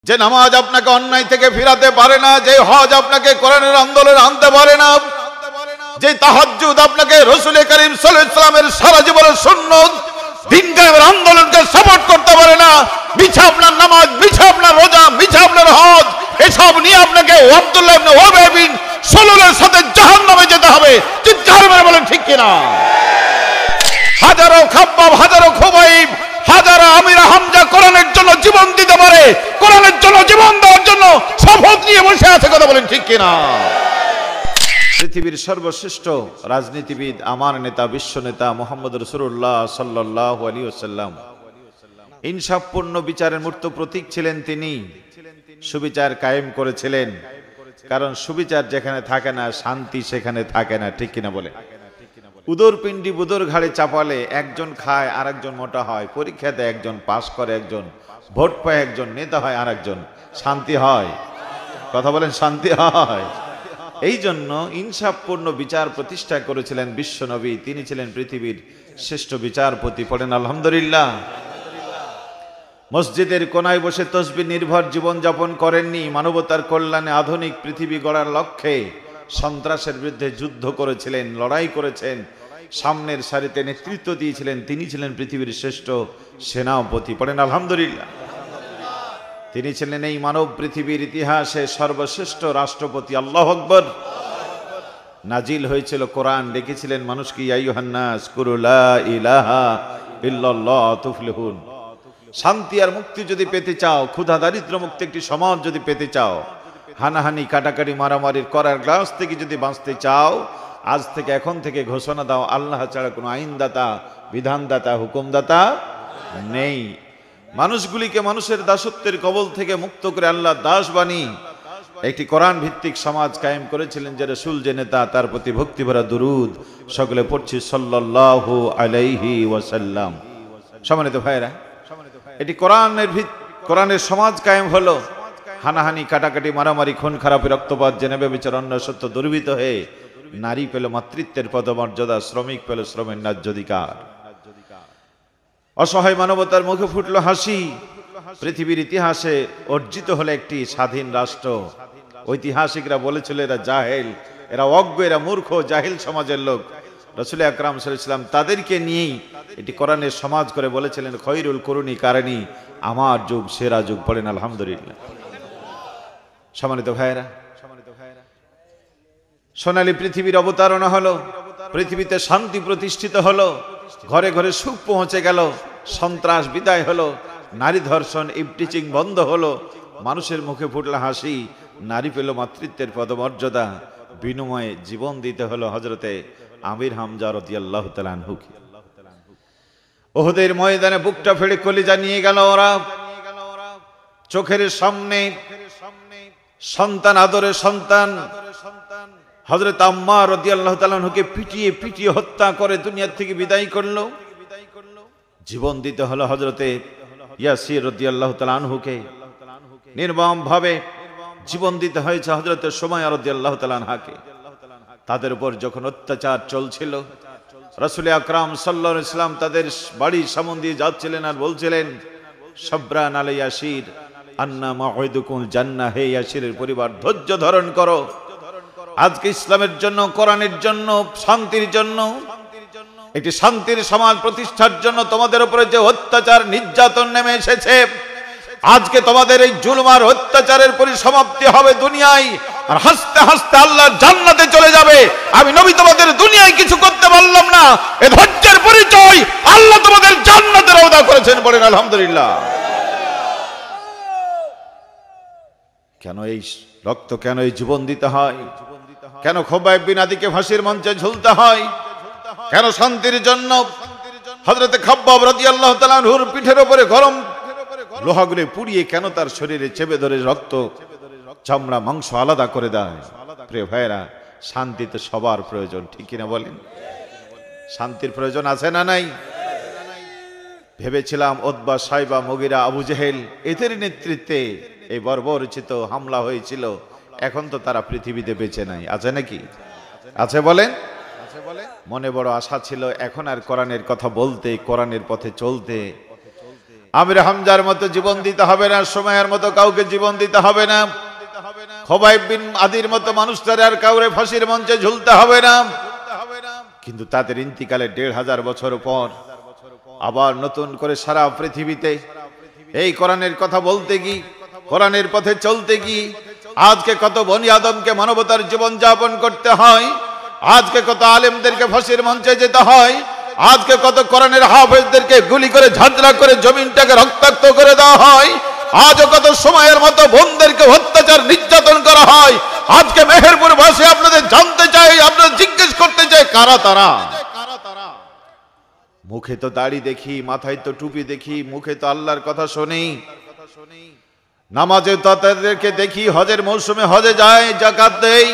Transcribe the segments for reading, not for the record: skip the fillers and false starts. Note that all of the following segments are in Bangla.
যে নামাজ আপনাকে অন্যায় থেকে ফিরাতে পারে না, যে হজ আপনাকে কোরআনের আন্দোলনে আনতে পারে না, যে তাহাজ্জুদ আপনাকে রাসূল করিম সাল্লাল্লাহু আলাইহি ওয়াসাল্লামের সারা জীবনের সুন্নাত দিন কায়েমের আন্দোলনকে সাপোর্ট করতে পারে না, মিছা আপনার নামাজ, মিছা আপনার রোজা, মিছা আপনার হজ, এসব নিয়ে আপনাকে আব্দুল্লাহ ইবনে উবাই বিন সালুলের সাথে জাহান্নামে যেতে হবে। চিৎকার মেরে বলেন ঠিক কিনা? হাজারো খাব্বাব, হাজারো খুবাইব, হাজারো আমির হামজা কোরআনের জন্য জীবন দিতে পারে, কোরআনের জন্য জীবন দেওয়ার জন্য শপথ নিয়ে বসে আছে। কথা বলেন ঠিক কিনা? পৃথিবীর সর্বশ্রেষ্ঠ রাজনীতিবিদ, আমার নেতা, বিশ্ব নেতা মুহাম্মদ রাসূলুল্লাহ সাল্লাল্লাহু আলাইহি ওয়াসাল্লাম ইনসাফপূর্ণ বিচারের মূর্ত প্রতীক ছিলেন। তিনি সুবিচার কায়েম করেছিলেন, কারণ সুবিচার যেখানে থাকে না শান্তি সেখানে থাকে না। ঠিক কিনা বলে? উদর পিণ্ডি বুদর ঘাড়ে চাপালে একজন খায় আর একজন মোটা হয়, পরীক্ষাতে একজন পাশ করে, একজন ভোট পায়, একজন নেতা হয় আর একজন, শান্তি হয়? কথা বলেন, শান্তি হয়? এই জন্য ইনসাফপূর্ণ বিচার প্রতিষ্ঠা করেছিলেন বিশ্বনবী। তিনি ছিলেন পৃথিবীর শ্রেষ্ঠ বিচারপতি। পড়েন আলহামদুলিল্লাহ। মসজিদের কোনায় বসে তসবিহ নির্ভর জীবন যাপন করেননি, মানবতার কল্যাণে আধুনিক পৃথিবী গড়ার লক্ষ্যে সন্ত্রাসের বিরুদ্ধে যুদ্ধ করেছিলেন, লড়াই করেছেন, সামনের সারিতে নেতৃত্ব দিয়েছিলেন। তিনি ছিলেন পৃথিবীর শ্রেষ্ঠ সেনাপতি। পড়েন আলহামদুলিল্লাহ। তিনি ছিলেন এই মানব পৃথিবীর ইতিহাসে সর্বশ্রেষ্ঠ রাষ্ট্রপতি। আল্লাহু আকবার। নাজিল হয়েছিল কোরআন, ডেকেছিলেন মানুষকে, ইয়া আইয়ুহান নাস কুলু লা ইলাহা ইল্লাল্লাহ তুফলিহুন। শান্তি আর মুক্তি যদি পেতে চাও, ক্ষুধা দারিদ্র মুক্ত একটি সমাজ যদি পেতে চাও, হানাহানি কাটাকাটি মারামারির করার গ্লাস থেকে যদি বাঁচতে চাও, আজ থেকে এখন থেকে ঘোষণা দাও, আল্লাহ ছাড়া কোনো আইনদাতা, বিধানদাতা, হুকুমদাতা নেই। মানুষগুলিকে মানুষের দাসত্বের কবল থেকে মুক্ত করে আল্লাহ দাস বানিয়ে একটি কোরআন ভিত্তিক সমাজ কায়েম করেছিলেন। যে রাসূল, যে নেতা, তার প্রতি ভক্তি ভরা দুরুদ সকলে পড়ছি সাল্লাল্লাহু আলাইহি ওয়াসাল্লাম। সম্মানিত ভাইরা, এটি কোরআনের সমাজ কায়েম হলো। হানাহানি কাটাকাটি মারামারি খুন খারাপি রক্তপাত জেনে ব্যভিচার অন্যায় সত্য দুর্বৃত্ত হয়ে নারী পেল মাতৃত্বের পদমর্যাদা, শ্রমিক পেল শ্রমের ন্যায্য অধিকার, অসহায় মানবতার মুখে ফুটলো হাসি। পৃথিবীর ইতিহাসে অর্জিত হলো একটি স্বাধীন রাষ্ট্র। ঐতিহাসিকরা বলেছিল এরা জাহেল, এরা অজ্ঞ, এরা মূর্খ, জাহিল সমাজের লোক। রাসূল আকরাম সাল্লাল্লাহু আলাইহি ওয়াসাল্লাম তাদেরকে নিয়েই এটি কোরআনের সমাজ করে বলেছিলেন, খৈরুল কুরুনি কারণী, আমার যুগ সেরা যুগ। পড়েন আলহামদুলিল্লাহ। সম্মানিত ভাইরা, সোনালী পৃথিবীর অবতারণা হলো, পৃথিবীতে শান্তি প্রতিষ্ঠিত হলো, ঘরে ঘরে সুখ পৌঁছে গেল, সন্ত্রাস বিদায় হলো, নারী ধর্ষণ ইভটিজিং বন্ধ হলো, মানুষের মুখে ফুটল হাসি, নারী পেল মাতৃত্বের পদমর্যাদা, বিনিময়ে জীবন দিতে হলো হযরতে আমির হামজা রাদিয়াল্লাহু তাআলা আনহুকে। উহুদের ময়দানে বুকটা ফেড়ে কলিজা নিয়ে গেল ওরা। চোখের সামনে সন্তান, আদরের সন্তান হযরত আম্মার রাদিয়াল্লাহু তাআলা আনহুকে পিটিয়ে পিটিয়ে হত্যা করে দুনিয়া থেকে বিদায় করলো। জীবন দিতে হলো হযরতে ইয়াসির রাদিয়াল্লাহু তাআলা আনহুকে। নির্মম ভাবে জীবন দিতে হয়েছে হযরতে সুমাইয়া রাদিয়াল্লাহু তাআলা আনহাকে। তাদের উপর যখন অত্যাচার চলছিল, রাসূল আকরাম সাল্লাল্লাহু আলাইহি ওয়াসাল্লাম তাদের বাড়ির সামনে দিয়ে যাচ্ছিলেন আর বলছিলেন, সাবরান আলা ইয়াসির আন্না মাউইদুকুল জান্নাহ। হে ইয়াসিরের পরিবার, ধৈর্য ধারণ করো। আজকে ইসলামের জন্য, কোরআনের জন্য, শান্তির জন্য, একটি শান্তির সমাজ প্রতিষ্ঠার জন্য তোমাদের উপরে যে অত্যাচার নির্যাতন নেমে এসেছে, আজকে তোমাদের এই জুলুম আর অত্যাচারের পরিসমাপ্তি হবে দুনিয়ায়, আর হাসতে হাসতে আল্লাহর জান্নাতে চলে যাবে। আমি নবী তোমাদের দুনিয়ায় কিছু করতে পারলাম না, এ ধৈর্যের পরিচয় আল্লাহ তোমাদের জান্নাতের ওয়াদা করেছেন। বলেন আলহামদুলিল্লাহ। কেন এই রক্ত, কেন এই জীবন দিতে হয়? কেন খুবাইব বিন আদিকে ফাঁসির মঞ্চে ঝুলতে হয়? কেন শান্তির জন্য হযরতে খাব্বাব রাদিয়াল্লাহু তাআলা আনহুর পিঠের উপরে গরম লোহাগুলো পুড়িয়ে কেন তার শরীরে চেপে ধরে রক্ত, চামড়া, মাংস আলাদা করে দেয়? প্রিয় ভাইরা, শান্তিতে সবার প্রয়োজন, ঠিক কিনা বলেন? শান্তির প্রয়োজন আছে না নাই? ভেবেছিলাম উতবা, সাইবা, মুগিরা, আবু জেহেল এদের নেতৃত্বে এই বর্বরচিত হামলা হয়েছিল, এখন তো তারা পৃথিবীতে বেঁচে নাই। আছে নাকি? আছে বলেন? মনে বড় আশা ছিল এখন আর কোরআনের কথা বলতে, কোরআনের পথে চলতে। আমির হামজার মতো জীবন দিতে হবে না, সুমাইয়ার মতো কাউকে জীবন দিতে হবে না, খুবাইব বিন আদির মতো মানুষটার আর কাউরে ফাঁসির মঞ্চে ঝুলতে হবে না। কিন্তু তাদের ইন্তিকালের ১৫০০ বছর পর আবার নতুন করে সারা পৃথিবীতে এই কোরআনের কথা বলতে গিয়ে, কোরআনের পথে চলতে গিয়ে আজকে কত বনি আদমকে মানবতার জীবন যাপন করতে হয়, আজকে কত আলেমদেরকে ফাঁসির মঞ্চে যেতে হয়, আজকে কত কোরআনের হাফেজদেরকে গুলি করে ঝাঁঝরা করে জমিনটাকে রক্তাক্ত করে দেওয়া হয়, আজও কত সময়ের মতো বোনদেরকে অত্যাচার নির্যাতন করা হয়। আজকে মেহেরপুর বাসী আপনাদের জানতে চাই, আপনাদের জিজ্ঞেস করতে চাই, কারা তারা? মুখে তো দাড়ি দেখি, মাথায় তো টুপি দেখি, মুখে তো আল্লাহর কথা শুনি, নামাজে তো তাদেরকে দেখি, হজের মৌসুমে হজে যায়, যাকাত দেয়,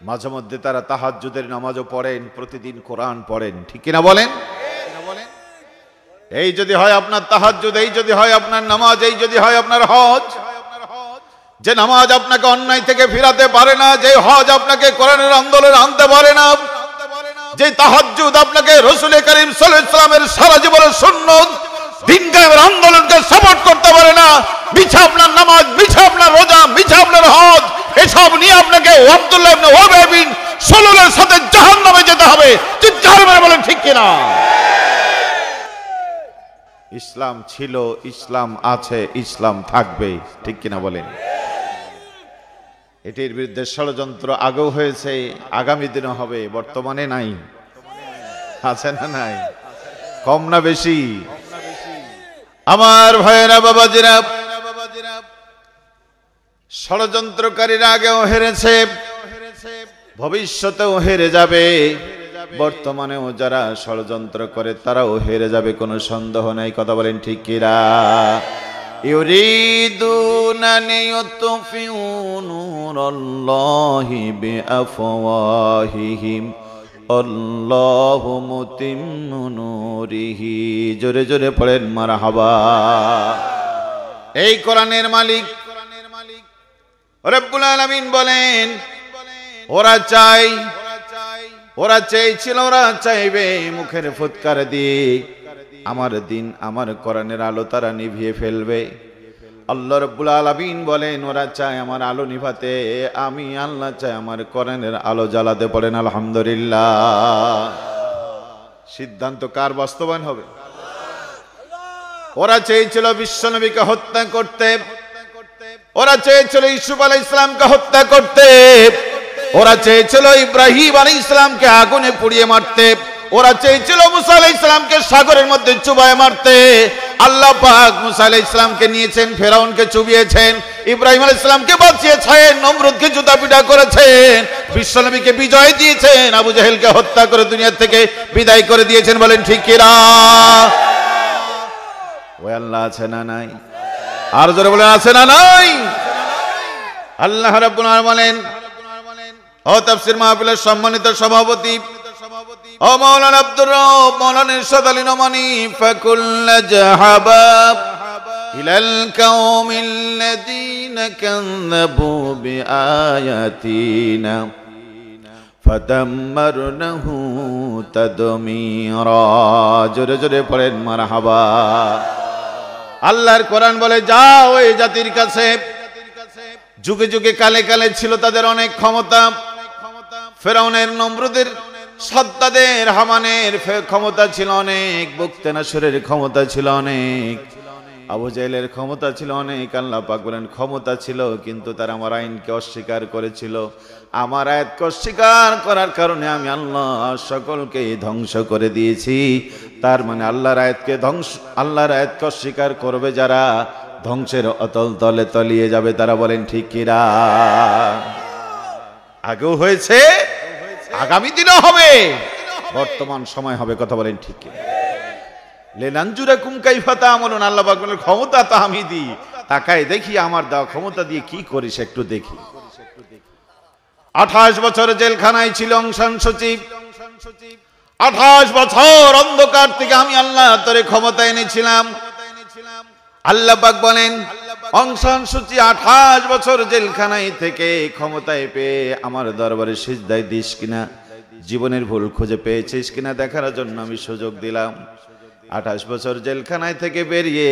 মাঝে মধ্যে তারা তাহাজ্জুদের নামাজও পড়েন, প্রতিদিন কোরআন পড়েন, ঠিক কিনা বলেন? এই যদি হয় আপনার তাহাজ্জুদ, এই যদি হয় আপনার নামাজ, এই যদি হয় আপনার হজ, যে নামাজ আপনাকে অন্যায় থেকে ফিরাতে পারে না, যে হজ আপনাকে কোরআনের আন্দোলনে আনতে পারে না, যে তাহাজ্জুদ আপনাকে রাসূল করিম সাল্লাল্লাহু আলাইহি ওয়াসাল্লামের সারা জীবনের সুন্নাত দিন কায়েমের আন্দোলনকে সাপোর্ট করতে পারে না, মিছা আপনার নামাজ, মিছা আপনার রোজা, মিছা আপনার হজ, এসব নিয়ে আপনাকে আব্দুল্লাহ ইবনে উবাই বিন সালুলের সাথে জাহান্নামে যেতে হবে। চিৎকার করে বলেন ঠিক কিনা? ইসলাম ছিল, ইসলাম আছে, ইসলাম থাকবে, ঠিক কিনা বলেন? এটির বিরুদ্ধে ষড়যন্ত্র আগেও হয়েছে, আগামী দিনও হবে, বর্তমানে নাই, আছে না নাই? কম না বেশি? আমার ভাইয়েরা, বাবাজিরা, ষড়যন্ত্রকারীরা আগেও হেরেছে, ভবিষ্যতেও হেরে যাবে, বর্তমানেও যারা ষড়যন্ত্র করে তারাও হেরে যাবে, কোনো সন্দেহ নাই। কথা বলেন ঠিক কিনা? ইউরিদুনা লিইউতফিউ নূরাল্লাহি বিআফওয়াহিহিম আল্লাহু মুতিম্মু নূরিহি। জোরে জোরে পড়েন মারহাবা। এই কোরআনের মালিক রব্বুল আলামিন বলেন, ওরা চাই, ওরা চেয়েছিল, ওরা চাইবে মুখের ফুৎকার দিয়ে আমার দিন, আমার কোরআনের আলো তারা নিভিয়ে ফেলবে। আল্লাহ রাব্বুল আলামিন বলেন, ওরা চায় আমার আলো নিভাতে, আমি আল্লাহ চাই আমার কোরআনের আলো জ্বালাতে। পড়েন আলহামদুলিল্লাহ। সিদ্ধান্ত কার বাস্তবায়ন হবে? ওরা চেয়েছিল বিশ্বনবীকে হত্যা করতে, ওরা চেয়েছিল ইউসুফ আলাইহিস সালামকে হত্যা করতে, ওরা চেয়েছিল ইব্রাহিম আলাইহিস সালামকে আগুনে পুড়িয়ে মারতে, ওরা চেয়েছিল মুসা আলাইহিস সালামকে সাগরের মধ্যে চুবায় মারতে। আল্লাহ পাক মুসা আলাইহিস সালামকে নিয়েছেন, ফেরাউনকে চুবিয়েছেন, ইব্রাহিম আলাইহিস সালামকে বাঁচিয়েছেন, নমরুদকে জুতা পিটা করেছেন, বিশ্বনবীকে বিজয় দিয়েছেন, আবু জাহেলকে হত্যা করে দুনিয়া থেকে বিদায় করে দিয়েছেন। বলেন ঠিক কিনা? ওই আল্লাহ আছে না নাই? আর জোরে বলেন আছে না নাই? আল্লাহ রাব্বুল আলামিন বলেন, ও তাফসীর মাহফিলের সম্মানিত সভাপতি ও মাওলানা আব্দুর রব, মাওলানা ইরশাদ আলী নোমানী, ফাকুল জাহাবা ইলাল কাওমিল্লাযীনা কাযযাবু বিআয়াতিনা ফাদাম্মারনাহু তাদমীরা। জোরে জোরে পড়েন মারহাবা। আল্লাহর কোরআন বলে, যাও এই জাতির কাছে, যুগে যুগে কালে কালে ছিল তাদের অনেক ক্ষমতা, ফেরাউনের, নমরুদের, সাদ্দাদের, হামানের ক্ষমতা ছিল অনেক, বুকতে নাসরের ক্ষমতা ছিল অনেক, আবু জাহেলের ক্ষমতা ছিল অনেক। আল্লাহ পাক বলেন ক্ষমতা ছিল, কিন্তু তারা আমার আইনকে অস্বীকার করেছিল। আমার আয়াতকে অস্বীকার করার কারণে আমি আল্লাহ সকলকে ধ্বংস করে দিয়েছি। তার মানে আল্লাহর আয়াতকে আল্লাহর আয়াতকে অস্বীকার করবে যারা, ধ্বংসের অতল তলে তলিয়ে যাবে তারা। বলেন ঠিক কিনা? আগেও হয়েছে, আগামী দিনও হবে, বর্তমান সময় হবে। কথা বলেন ঠিক কিনা? লেনানজুরাকুম কাইফা তা'মালুন। আল্লাহ পাক বলেন ক্ষমতা তো আমি দিই, তাকায় দেখি আমার দেওয়া ক্ষমতা দিয়ে কি করিস একটু দেখি। 28 বছর জেলখানায় ছিল অং সান সূচি, 28 বছর অন্ধকার থেকে আমি আল্লাহ তোরে ক্ষমতা এনেছিলাম। আল্লাহ পাক বলেন অং সান সূচি 28 বছর জেলখানায় থেকে ক্ষমতায় পেয়ে আমার দরবারে সিজদায় দিস কিনা, জীবনের ভুল খুঁজে পেয়েছিস কিনা দেখার জন্য আমি সুযোগ দিলাম। 28 বছর জেলখানায় থেকে বেরিয়ে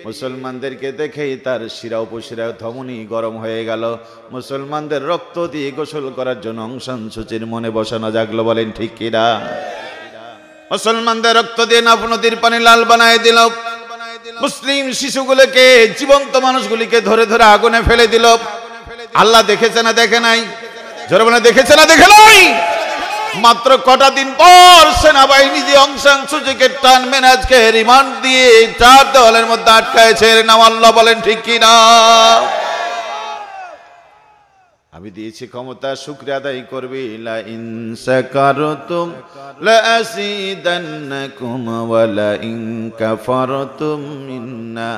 মুসলমানদেরকে দেখেই তার শিরা উপশিরা ধমনী গরম হয়ে গেল। মুসলমানদের রক্ত দিয়ে গোসল করার জন্য অং সান সূচির মনে বসানো জাগলো, বলেন ঠিক কিনা? মুসলমানদের রক্ত দিয়ে নাফ নদীর পানি লাল বানায় দিল। মুসলিম শিশুগুলোকে, জীবন্ত মানুষগুলিকে ধরে ধরে আগুনে ফেলে দিল। আল্লাহ দেখেছে না দেখে নাই? জোরে বলে, দেখেছে না দেখে নাই? মাত্র কটা দিন পর সেনাবাহিনী যে অং সান সূচিকে টান মেনাজকে রিমান্ড দিয়ে 4 দেওয়ালের মধ্যে আটকায়ছে। নাম আল্লাহ, বলেন ঠিক কিনা? আমি দিয়েছি ক্ষমতা, শুকরিয়া আদায় করবি। লা ইন শাকারতুম লা আসিদান্নাকুম ওয়া লা ইন কাফারতুম ইন্না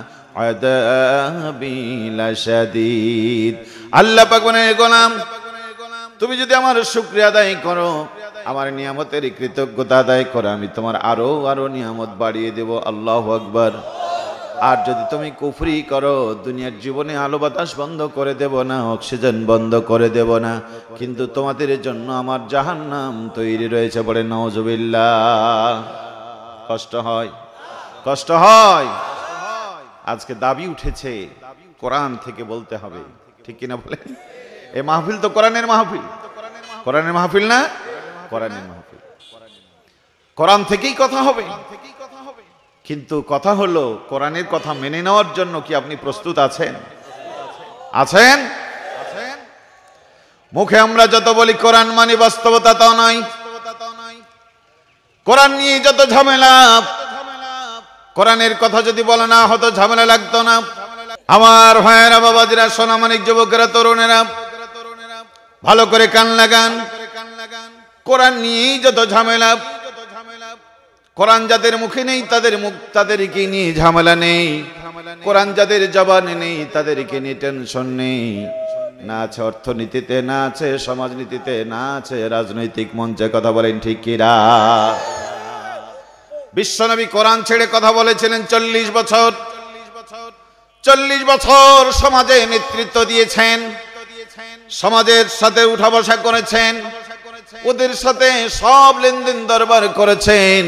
আযাবি লাশাদীদ। আল্লাহ পাক বলেন, গোলাম তুমি যদি আমার শুকরিয়া আদায় করো, আমার নিয়ামতের কৃতজ্ঞতা আদায় করো, আমি তোমার আরো আরো নিয়ামত বাড়িয়ে দেব। আল্লাহু আকবার। আর যদি তুমি কুফরি করো, দুনিয়ার জীবনে আলো বাতাস বন্ধ করে দেব না, অক্সিজেন বন্ধ করে দেব না, কিন্তু তোমাদের জন্য আমার জাহান্নাম তৈরি রয়েছে। বলে নাউজুবিল্লাহ। কষ্ট হয়, কষ্ট হয়। আজকে দাবি উঠেছে কোরআন থেকে বলতে হবে, ঠিক কিনা বলেন? এই মাহফিল তো কোরআনের মাহফিল। কোরআনের মাহফিল না? কোরআনের মাহফিল। কোরআন থেকেই কথা হবে। কিন্তু কথা হলো, কোরআনের কথা মেনে নেওয়ার জন্য কি আপনি প্রস্তুত আছেন? আছেন? মুখে আমরা যত বলি কোরআন মানে, বাস্তবতা তা নয়। কোরআন নিয়ে যত ঝামেলা, কোরআনের কথা যদি বলা না হতো ঝামেলা লাগতো না। আমার ভাইয়েরা, বাবাজিরা, সোনামানিক যুবকেরা, তরুণেরা, ভালো করে কান লাগান। কোরআন নিয়েই যত ঝামেলা। কোরআন যাদের মুখে নেই তাদেরকে নিয়ে ঝামেলা নেই। কোরআন যাদের জবানে নেই তাদেরকে নিয়ে টেনশন নেই। না আছে অর্থনীতিতে, না আছে সমাজনীতিতে, না আছে রাজনৈতিক মঞ্চে। কথা বলেন ঠিক কিনা? বিশ্বনবী কোরআন ছেড়ে কথা বলেছিলেন 40 বছর। 40 বছর সমাজে নেতৃত্ব দিয়েছেন, সমাজের সাথে উঠা বসা করেছেন, ওদের সাথে সব লেনদেন দরবার করেছেন।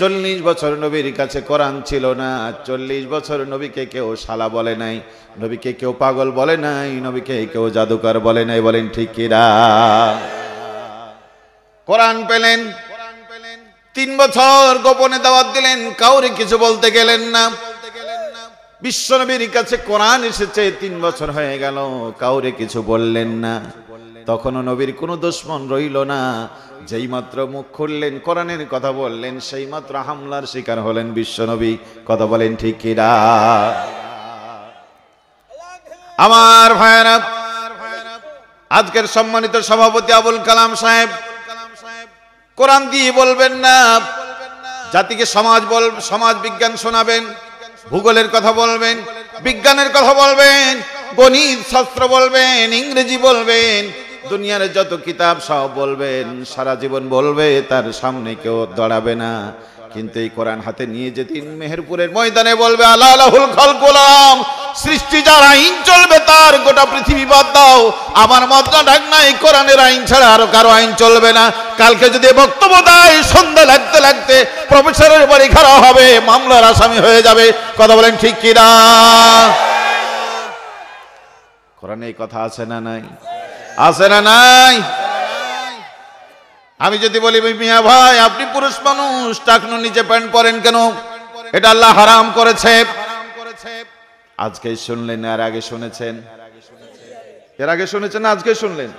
40 বছর নবীর কাছে কোরআন ছিল না। 40 বছর নবীকে কেউ শালা বলে নাই, নবীকে কেউ পাগল বলে নাই, নবীকে কেউ জাদুকর বলে নাই। বলেন ঠিক কিনা? কোরআন পেলেন, 3 বছর গোপনে দাওয়াত দিলেন, কাউরে কিছু বলতে গেলেন না। বিশ্বনবীর কাছে কোরআন এসেছে, 3 বছর হয়ে গেল, কাউরে কিছু বললেন না। তখনও নবীর কোনো দুশমন রইল না। যেই মাত্র মুখ খুললেন, কোরআনের কথা বললেন, সেই মাত্র হামলার শিকার হলেন বিশ্বনবী। কথা বলেন ঠিক কিনা? আমার ভাইয়েরা, আজকের সম্মানিত সভাপতি আবুল কালাম সাহেব কোরআন দিয়ে বলবেন না, জাতিকে সমাজ বিজ্ঞান শোনাবেন, ভূগোলের কথা বলবেন, বিজ্ঞানের কথা বলবেন, গণিত শাস্ত্র বলবেন, ইংরেজি বলবেন, দুনিয়ার যত কিতাব সব বলবেন, সারা জীবন বলবে, তার সামনে কেউ দাঁড়াবে না। কিন্তু এই কোরআন হাতে নিয়ে যেদিন মেহেরপুরের ময়দানে বলবে আলা লাহুল খালকুলাম, সৃষ্টি যার আইন চলবে তার, গোটা পৃথিবী বাদ দাও, আমার মদনা ঢাক নাই, কোরআনের আইন ছাড়া আরো কারো আইন চলবে না। কালকে যদি বক্তব্য দেয়, সন্ধ্যা লাগতে লাগতে প্রফেসরের বাড়ি খাড়া হবে, মামলার আসামি হয়ে যাবে। কথা বলেন ঠিক কিনা? কোরআনে এই কথা আছে না নাই? আছে না নাই? আমি যদি বলি মিয়া ভাই আপনি পুরুষ মানুষ, টাকনু নিচে প্যান্ট পরেন কেন? এটা আল্লাহ হারাম করেছে। আজকে শুনলেন, আর আগে শুনেছেন? এর আগে শুনেছেন, আজকে শুনলেন?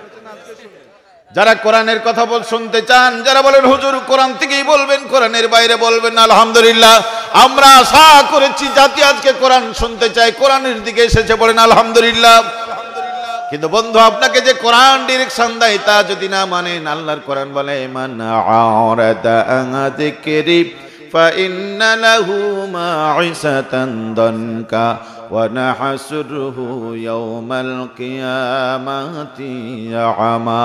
যারা কোরআনের কথা শুনতে চান, যারা বলেন হুজুর কোরআন থেকেই বলবেন, কোরআনের বাইরে বলবেন না, আলহামদুলিল্লাহ, আমরা আশা করেছি জাতি আজকে কোরআন শুনতে চায়, কোরআনের দিকে এসেছে, বলেন আলহামদুলিল্লাহ। কিন্তু বন্ধু, আপনাকে যে কোরআন ডিরেকশন দেয় তা যদি না মানেন, আল্লাহর কোরআন বলে মান আরাদা আন যিকরি ফাইন্না লাহু মাঈসাতান দানকা ওয়া নাহশুরুহু ইয়াওমাল কিয়ামাতি আমা।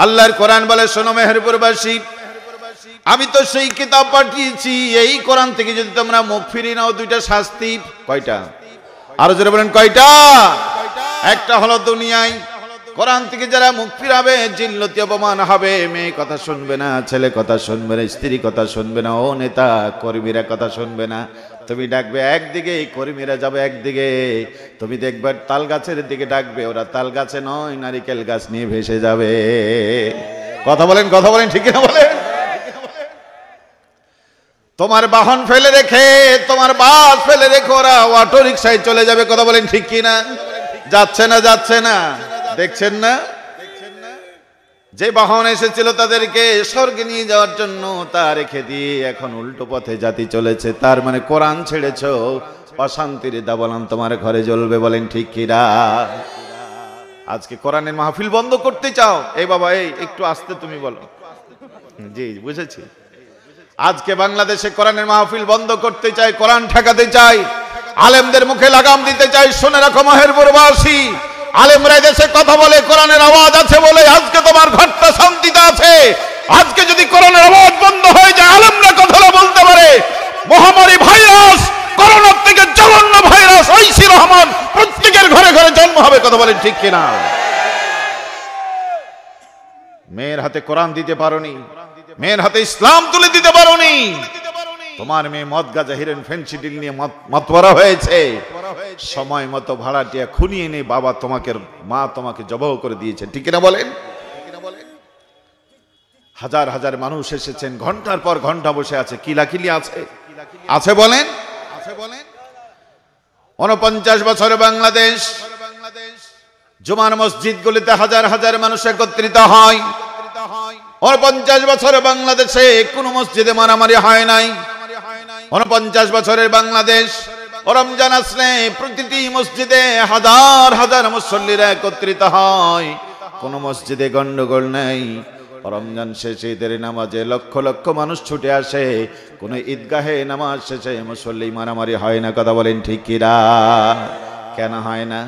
আল্লাহর কোরআন বলে, শোনো মেহেরপুরবাসী, আমি তো সেই কিতাব পাঠিয়েছি, এই কোরআন থেকে যদি তোমরা মুখ ফিরিয়ে নাও, 2টা শাস্তি। কয়টা? আরো জোরে বলেন কয়টা? একটা হলো দুনিয়ায়, কোরআন থেকে যারা মুখ ফিরাবে জিল্লতি অপমান হবে। মেয়ে কথা শুনবে না, ছেলে কথা শুনবে না, স্ত্রী কথা শুনবে না, ও নেতা কর্মীরা কথা শুনবে না। তুমি ডাকবে একদিকে, কর্মীরা যাবে একদিকে। তুমি দেখবে তাল গাছের দিকে ডাকবে, ওরা তাল গাছে নয় নারিকেল গাছ নিয়ে ভেসে যাবে। কথা বলেন, কথা বলেন, ঠিক না বলেন? তোমার বাহন ফেলে রেখে, তোমার বাস ফেলে রেখে ওরা অটো রিক্সায় চলে যাবে। কথা বলেন ঠিক কি না? যাচ্ছে না, যাচ্ছে না, দেখছেন না? যে বাহন এসেছিল তাদেরকে স্বর্গে নিয়ে যাওয়ার জন্য তা রেখে দিয়ে এখন উল্টো পথে জাতি চলেছে। তার মানে কোরআন ছেড়েছ, অশান্তির দাবানল তোমার ঘরে জ্বলবে। বলেন ঠিক কিনা? আজকে কোরআনের মাহফিল বন্ধ করতে চাও? এই বাবা, এই একটু আস্তে তুমি বলো। জি, বুঝেছি। আজকে বাংলাদেশে কোরআনের মাহফিল বন্ধ করতে চাই, কোরআন ঠেকাতে চাই, আলেমদের মুখে লাগাম দিতে চাই। শুনে রাখো মেহেরপুরবাসী, আলেমরা দেশে কথা বলে, কোরআনের আওয়াজ আছে বলে আজকে তোমার ঘরটা শান্তিতে আছে। আজকে যদি কোরআনের আওয়াজ বন্ধ হয়ে যায়, আলেমরা কথা বলতে পারে, মহামারী ভাইরাস, করোনার থেকে জঘন্য ভাইরাস ঐশী রহমান প্রত্যেকের ঘরে ঘরে জন্ম হবে। কথা বলেন ঠিক কিনা? মেয়ের হাতে কোরআন দিতে পারোনি, মেয়ের হাতে ইসলাম তুলে দিতে পারোনি। তোমার মেয়ে মদ গাঁজা হিরেন ফেন্সিডিল নিয়ে মাতওয়ারা হয়েছে। সময় মতো ভাড়াটিয়া খুনিয়ে নেই বাবা তোমাকে, মা তোমাকে জবাহ করে দিয়েছে। ঠিক না বলেন? হাজার হাজার মানুষ এসেছেন, ঘন্টার পর ঘন্টা বসে আছে, কিলাকিলি আছে, আছে বলেন? 49 বছর বাংলাদেশ, জুমার মসজিদগুলিতে হাজার হাজার মানুষ একত্রিত হয়। 49 বছর বাংলাদেশে কোন মসজিদে মারামারি হয় নাই। 49 বছরের বাংলাদেশ, রমজান আসলে প্রতিটি মসজিদে হাজার হাজার মুসল্লিরা একত্রিত হয়, কোন মসজিদে গন্ডগোল নেই। রমজান শেষে ঈদের নামাজে লক্ষ লক্ষ মানুষ ছুটে আসে, কোন ঈদগাহে নামাজ শেষে মুসল্লি মারামারি হয় না। কথা বলেন ঠিক কিনা? কেন হয় না?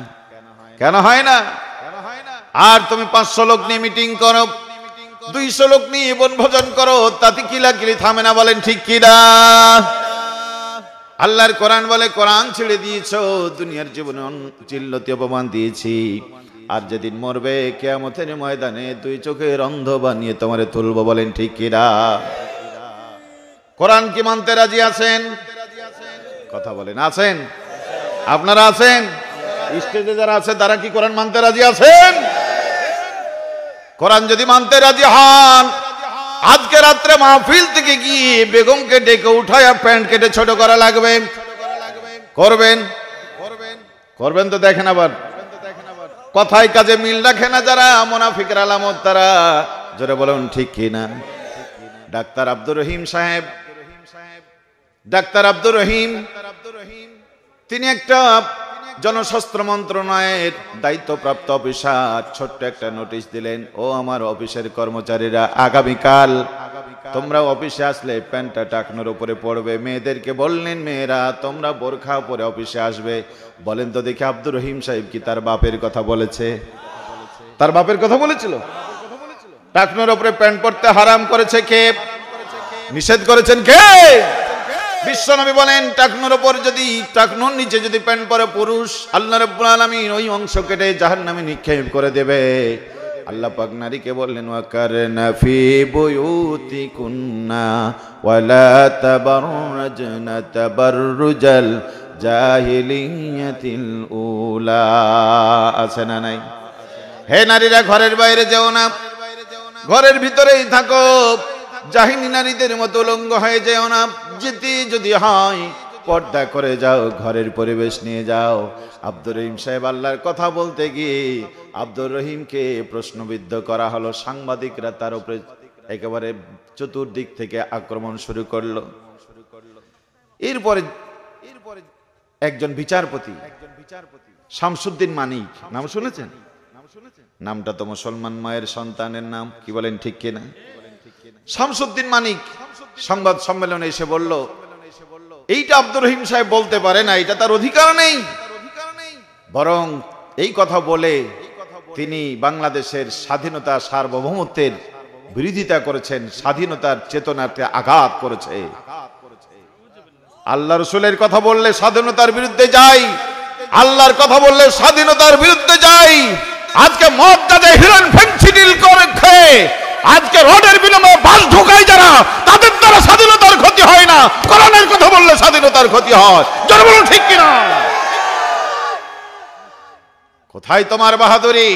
কেন হয় না? আর তুমি 500 লোক নিয়ে মিটিং করো, 200 লোক নিয়ে বনভোজন করো, তাতে কিলাকিলি থামে না। বলেন ঠিক কিনা? আল্লাহর কোরআন বলে, কোরআন ছেড়ে দিয়েছো, দুনিয়ার জীবনে জিল্লতি অপমান দিয়েছি, আর যেদিন মরবে কিয়ামতের ময়দানে 2 চোখের অন্ধ বানিয়ে তোমারে তুলবো। বলেন ঠিক কিনা? কোরআন কি মানতে রাজি আছেন? কথা বলেন, আছেন? আপনারা আছেন? স্টেজে যারা আছে তারা কি কোরআন মানতে রাজি আছেন? কোরআন যদি মানতে রাজি হন, আজকে রাত্রে মাহফিল থেকে গিয়ে বেগমকে ডেকে উঠায়া প্যান্ট কেটে ছোট করা লাগবে। করবেন? করবেন তো দেখেন, আবার কথায় কাজে মিল রাখে না যারা, মুনাফিকের আলামত তারা। জোরে বলুন ঠিক কিনা? ডাক্তার আব্দুর রহিম সাহেব, ডাক্তার আব্দুর রহিম, তিনি একটা জনস্বাস্থ্য মন্ত্রণালয়ের দায়িত্বপ্রাপ্ত অফিসার। ছোট্ট একটা নোটিশ দিলেন, ও আমার অফিসের কর্মচারীরা, আগামীকাল তোমরা অফিসে আসলে প্যান্টটা টাকনোর উপরে পড়বে। মেয়েদেরকে বললেন, মেয়েরা তোমরা বোরখা পরে অফিসে আসবে। বলেন তো দেখি, আব্দুর রহিম সাহেব কি তার বাপের কথা বলেছে? তার বাপের কথা বলেছিল? টাকনোর উপরে প্যান্ট পরতে হারাম করেছে কে? নিষেধ করেছেন কে? বিশ্বনবী বলেন, টাকনোর উপর যদি, টাকনোর নিচে যদি প্যান্ট পরে পুরুষ, আল্লাহ রাব্বুল আলামিন ওই অংশ কেটে জাহান্নামে নিক্ষেপ করে দেবে। আল্লাহ পাক নারীকে বললেন, ওয়াকারনা ফি বুয়ুতিকুন্না ওয়ালা তাবাররাজনা তাবাররুজাল জাহিলিয়াতিল উলা। আছে না নাই? হে নারীরা, ঘরের বাইরে যেও না, ঘরের ভিতরেই থাকো, জাহিনী নারীদের মতো উলঙ্গ হয়ে যেও না। যেতে যদি হয় পর্দা করে যাও, ঘরের পরিবেশ নিয়ে যাও। আব্দুর রহিম সাহেব আল্লাহর কথা বলতে গিয়ে আব্দুর রহিমকে প্রশ্নবিদ্ধ করা হলো। সাংবাদিকরা তার উপরে একেবারে চতুর্দিক থেকে আক্রমণ শুরু করলো। এরপরে একজন বিচারপতি, শামসুদ্দিন মানিক, নাম শুনেছেন? নামটা তো মুসলমান মায়ের সন্তানের নাম। কি বলেন ঠিক কিনা? শামসুদ্দিন মানিক সংবাদ সম্মেলনে এসে বলল, এইটা আব্দুর রহিম সাহেব বলতে পারে না, এটা তার অধিকার নেই। বরং এই কথা বলে তিনি বাংলাদেশের স্বাধীনতা সার্বভৌমত্বের বিরোধিতা করেছেন, স্বাধীনতার চেতনাতে আঘাত করেছে। আল্লাহ রসুলের কথা বললে স্বাধীনতার বিরুদ্ধে যাই, আল্লাহর কথা বললে স্বাধীনতার বিরুদ্ধে যাই। আজকে মদ গাঁজা হিরোইন ফেনসিডিল করে খেয়ে আজকে রোডের বিনিময়ে বাস ঢোকায় যারা, তাদের দ্বারা স্বাধীনতার ক্ষতি হয় না, কোরআনের কথা বললে স্বাধীনতার ক্ষতি হয়। জোরে বলুন ঠিক কিনা? কোথায় তোমার বাহাদুরি?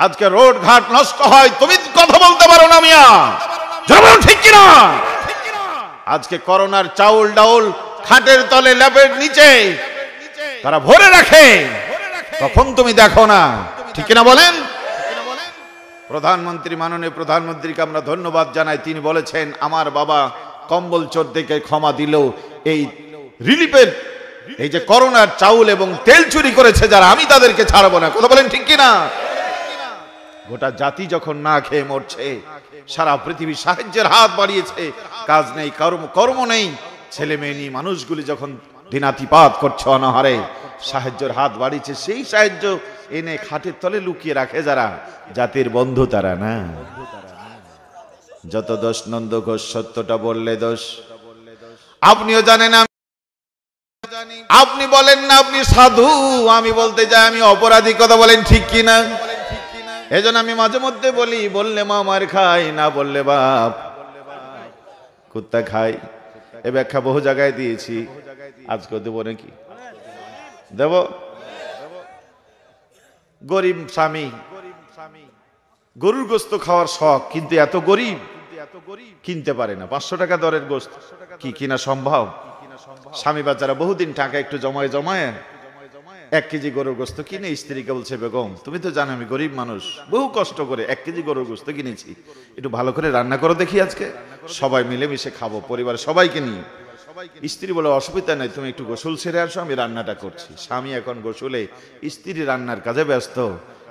আজকে রোড ঘাট নষ্ট হয়, তুমি কথা বলতে পারো না মিয়া। জোরে বলুন ঠিক কিনা? আজকে করোনার চাউল ডাউল খাটের তলে ল্যাপের নিচে তারা ভরে রাখে, তখন তুমি দেখো না, ঠিক কিনা বলেন? প্রধানমন্ত্রী, মাননীয় প্রধানমন্ত্রীকে আমরা ধন্যবাদ জানাই। তিনি বলেছেন আমার বাবা কম্বল চোর দেখে ক্ষমা দিল, এই রিলিফের এই যে করোনার চাউল এবং তেল চুরি করেছে যারা, আমি তাদেরকে ছাড়বো না। কথা বলেন ঠিক কিনা? গোটা জাতি যখন না খেয়ে মরছে, সারা পৃথিবী সাহায্যের হাত বাড়িয়েছে, কাজ নেই, কর্ম নেই, ছেলে মেয়ে নিয়ে মানুষগুলি যখন দিনাতিপাত করছে অনাহারে, সাহায্যের হাত বাড়িয়েছে। সেই সাহায্য এনে খাটের তলে লুকিয়ে রাখে যারা, জাতির বন্ধু তারা না। যত দোষ নন্দ ঘোষ, সত্যটা বললে দোষ। আপনিও জানেন, আপনি বলেন না আপনি সাধু, আমি বলতে যাই আমি অপরাধী। কথা বলেন ঠিক কিনা? এজন্য আমি মাঝে মধ্যে বলি, বললে মা মার খাই, না বললে বাপ কুত্তা খাই। এ ব্যাখ্যা বহু জায়গায় দিয়েছি, আজকে দেব নাকি? দেব। গরিব স্বামী, গরুর গোস্ত খাওয়ার শখ, কিন্তু এত গরিব কিনতে পারে না। 500 টাকা দরের গোস্ত কি কিনা সম্ভব? স্বামী বাচ্চারা বহুদিন টাকা একটু জমায় 1 কেজি গরুর গোস্ত কিনে স্ত্রীকে বলছে, বেগম তুমি তো জানো আমি গরিব মানুষ, বহু কষ্ট করে 1 কেজি গরুর গোস্ত কিনেছি, একটু ভালো করে রান্না করো দেখি, আজকে সবাই মিলেমিশে খাবো, পরিবারের সবাইকে নিয়ে। স্ত্রী বলে, অসুবিধা নেই, তুমি একটু গোসল সেরে আসো, আমি রান্নাটা করছি। স্বামী এখন গোসলে, স্ত্রী রান্নার কাজে ব্যস্ত,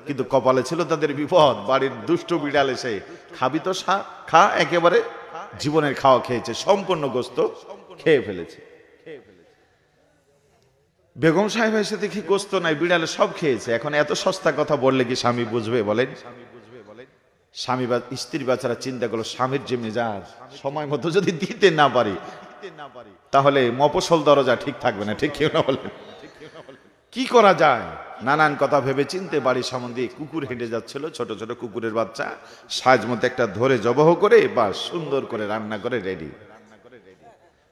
কিন্তু কপালে ছিল তাদের বিপদ। বাড়ির দুষ্ট বিড়াল এসে, খাবি তো খা, একেবারে জীবনের খাওয়া খেয়েছে, সম্পূর্ণ গোস্ত খেয়ে ফেলেছে। বেগম সাহেব এসে দেখি গোস্ত নাই, বিড়ালে সব খেয়েছে। এখন এত সস্তা কথা বললে কি স্বামী বুঝবে বলেন? স্বামী বা স্ত্রী বাচ্চারা চিন্তা করলো, স্বামীর যে মেজাজ সময় মতো যদি দিতে না পারি তাহলে মফস্বল দরজা ঠিক থাকবে না, ঠিক কেউ না বলেন? কি করা যায়? নানান কথা ভেবে চিনতে বাড়ির সামনে দিয়ে কুকুর হেঁটে যাচ্ছিল, ছোট ছোট কুকুরের বাচ্চা, সাজ মতো একটা ধরে জবহ করে বা সুন্দর করে রান্না করে রেডি।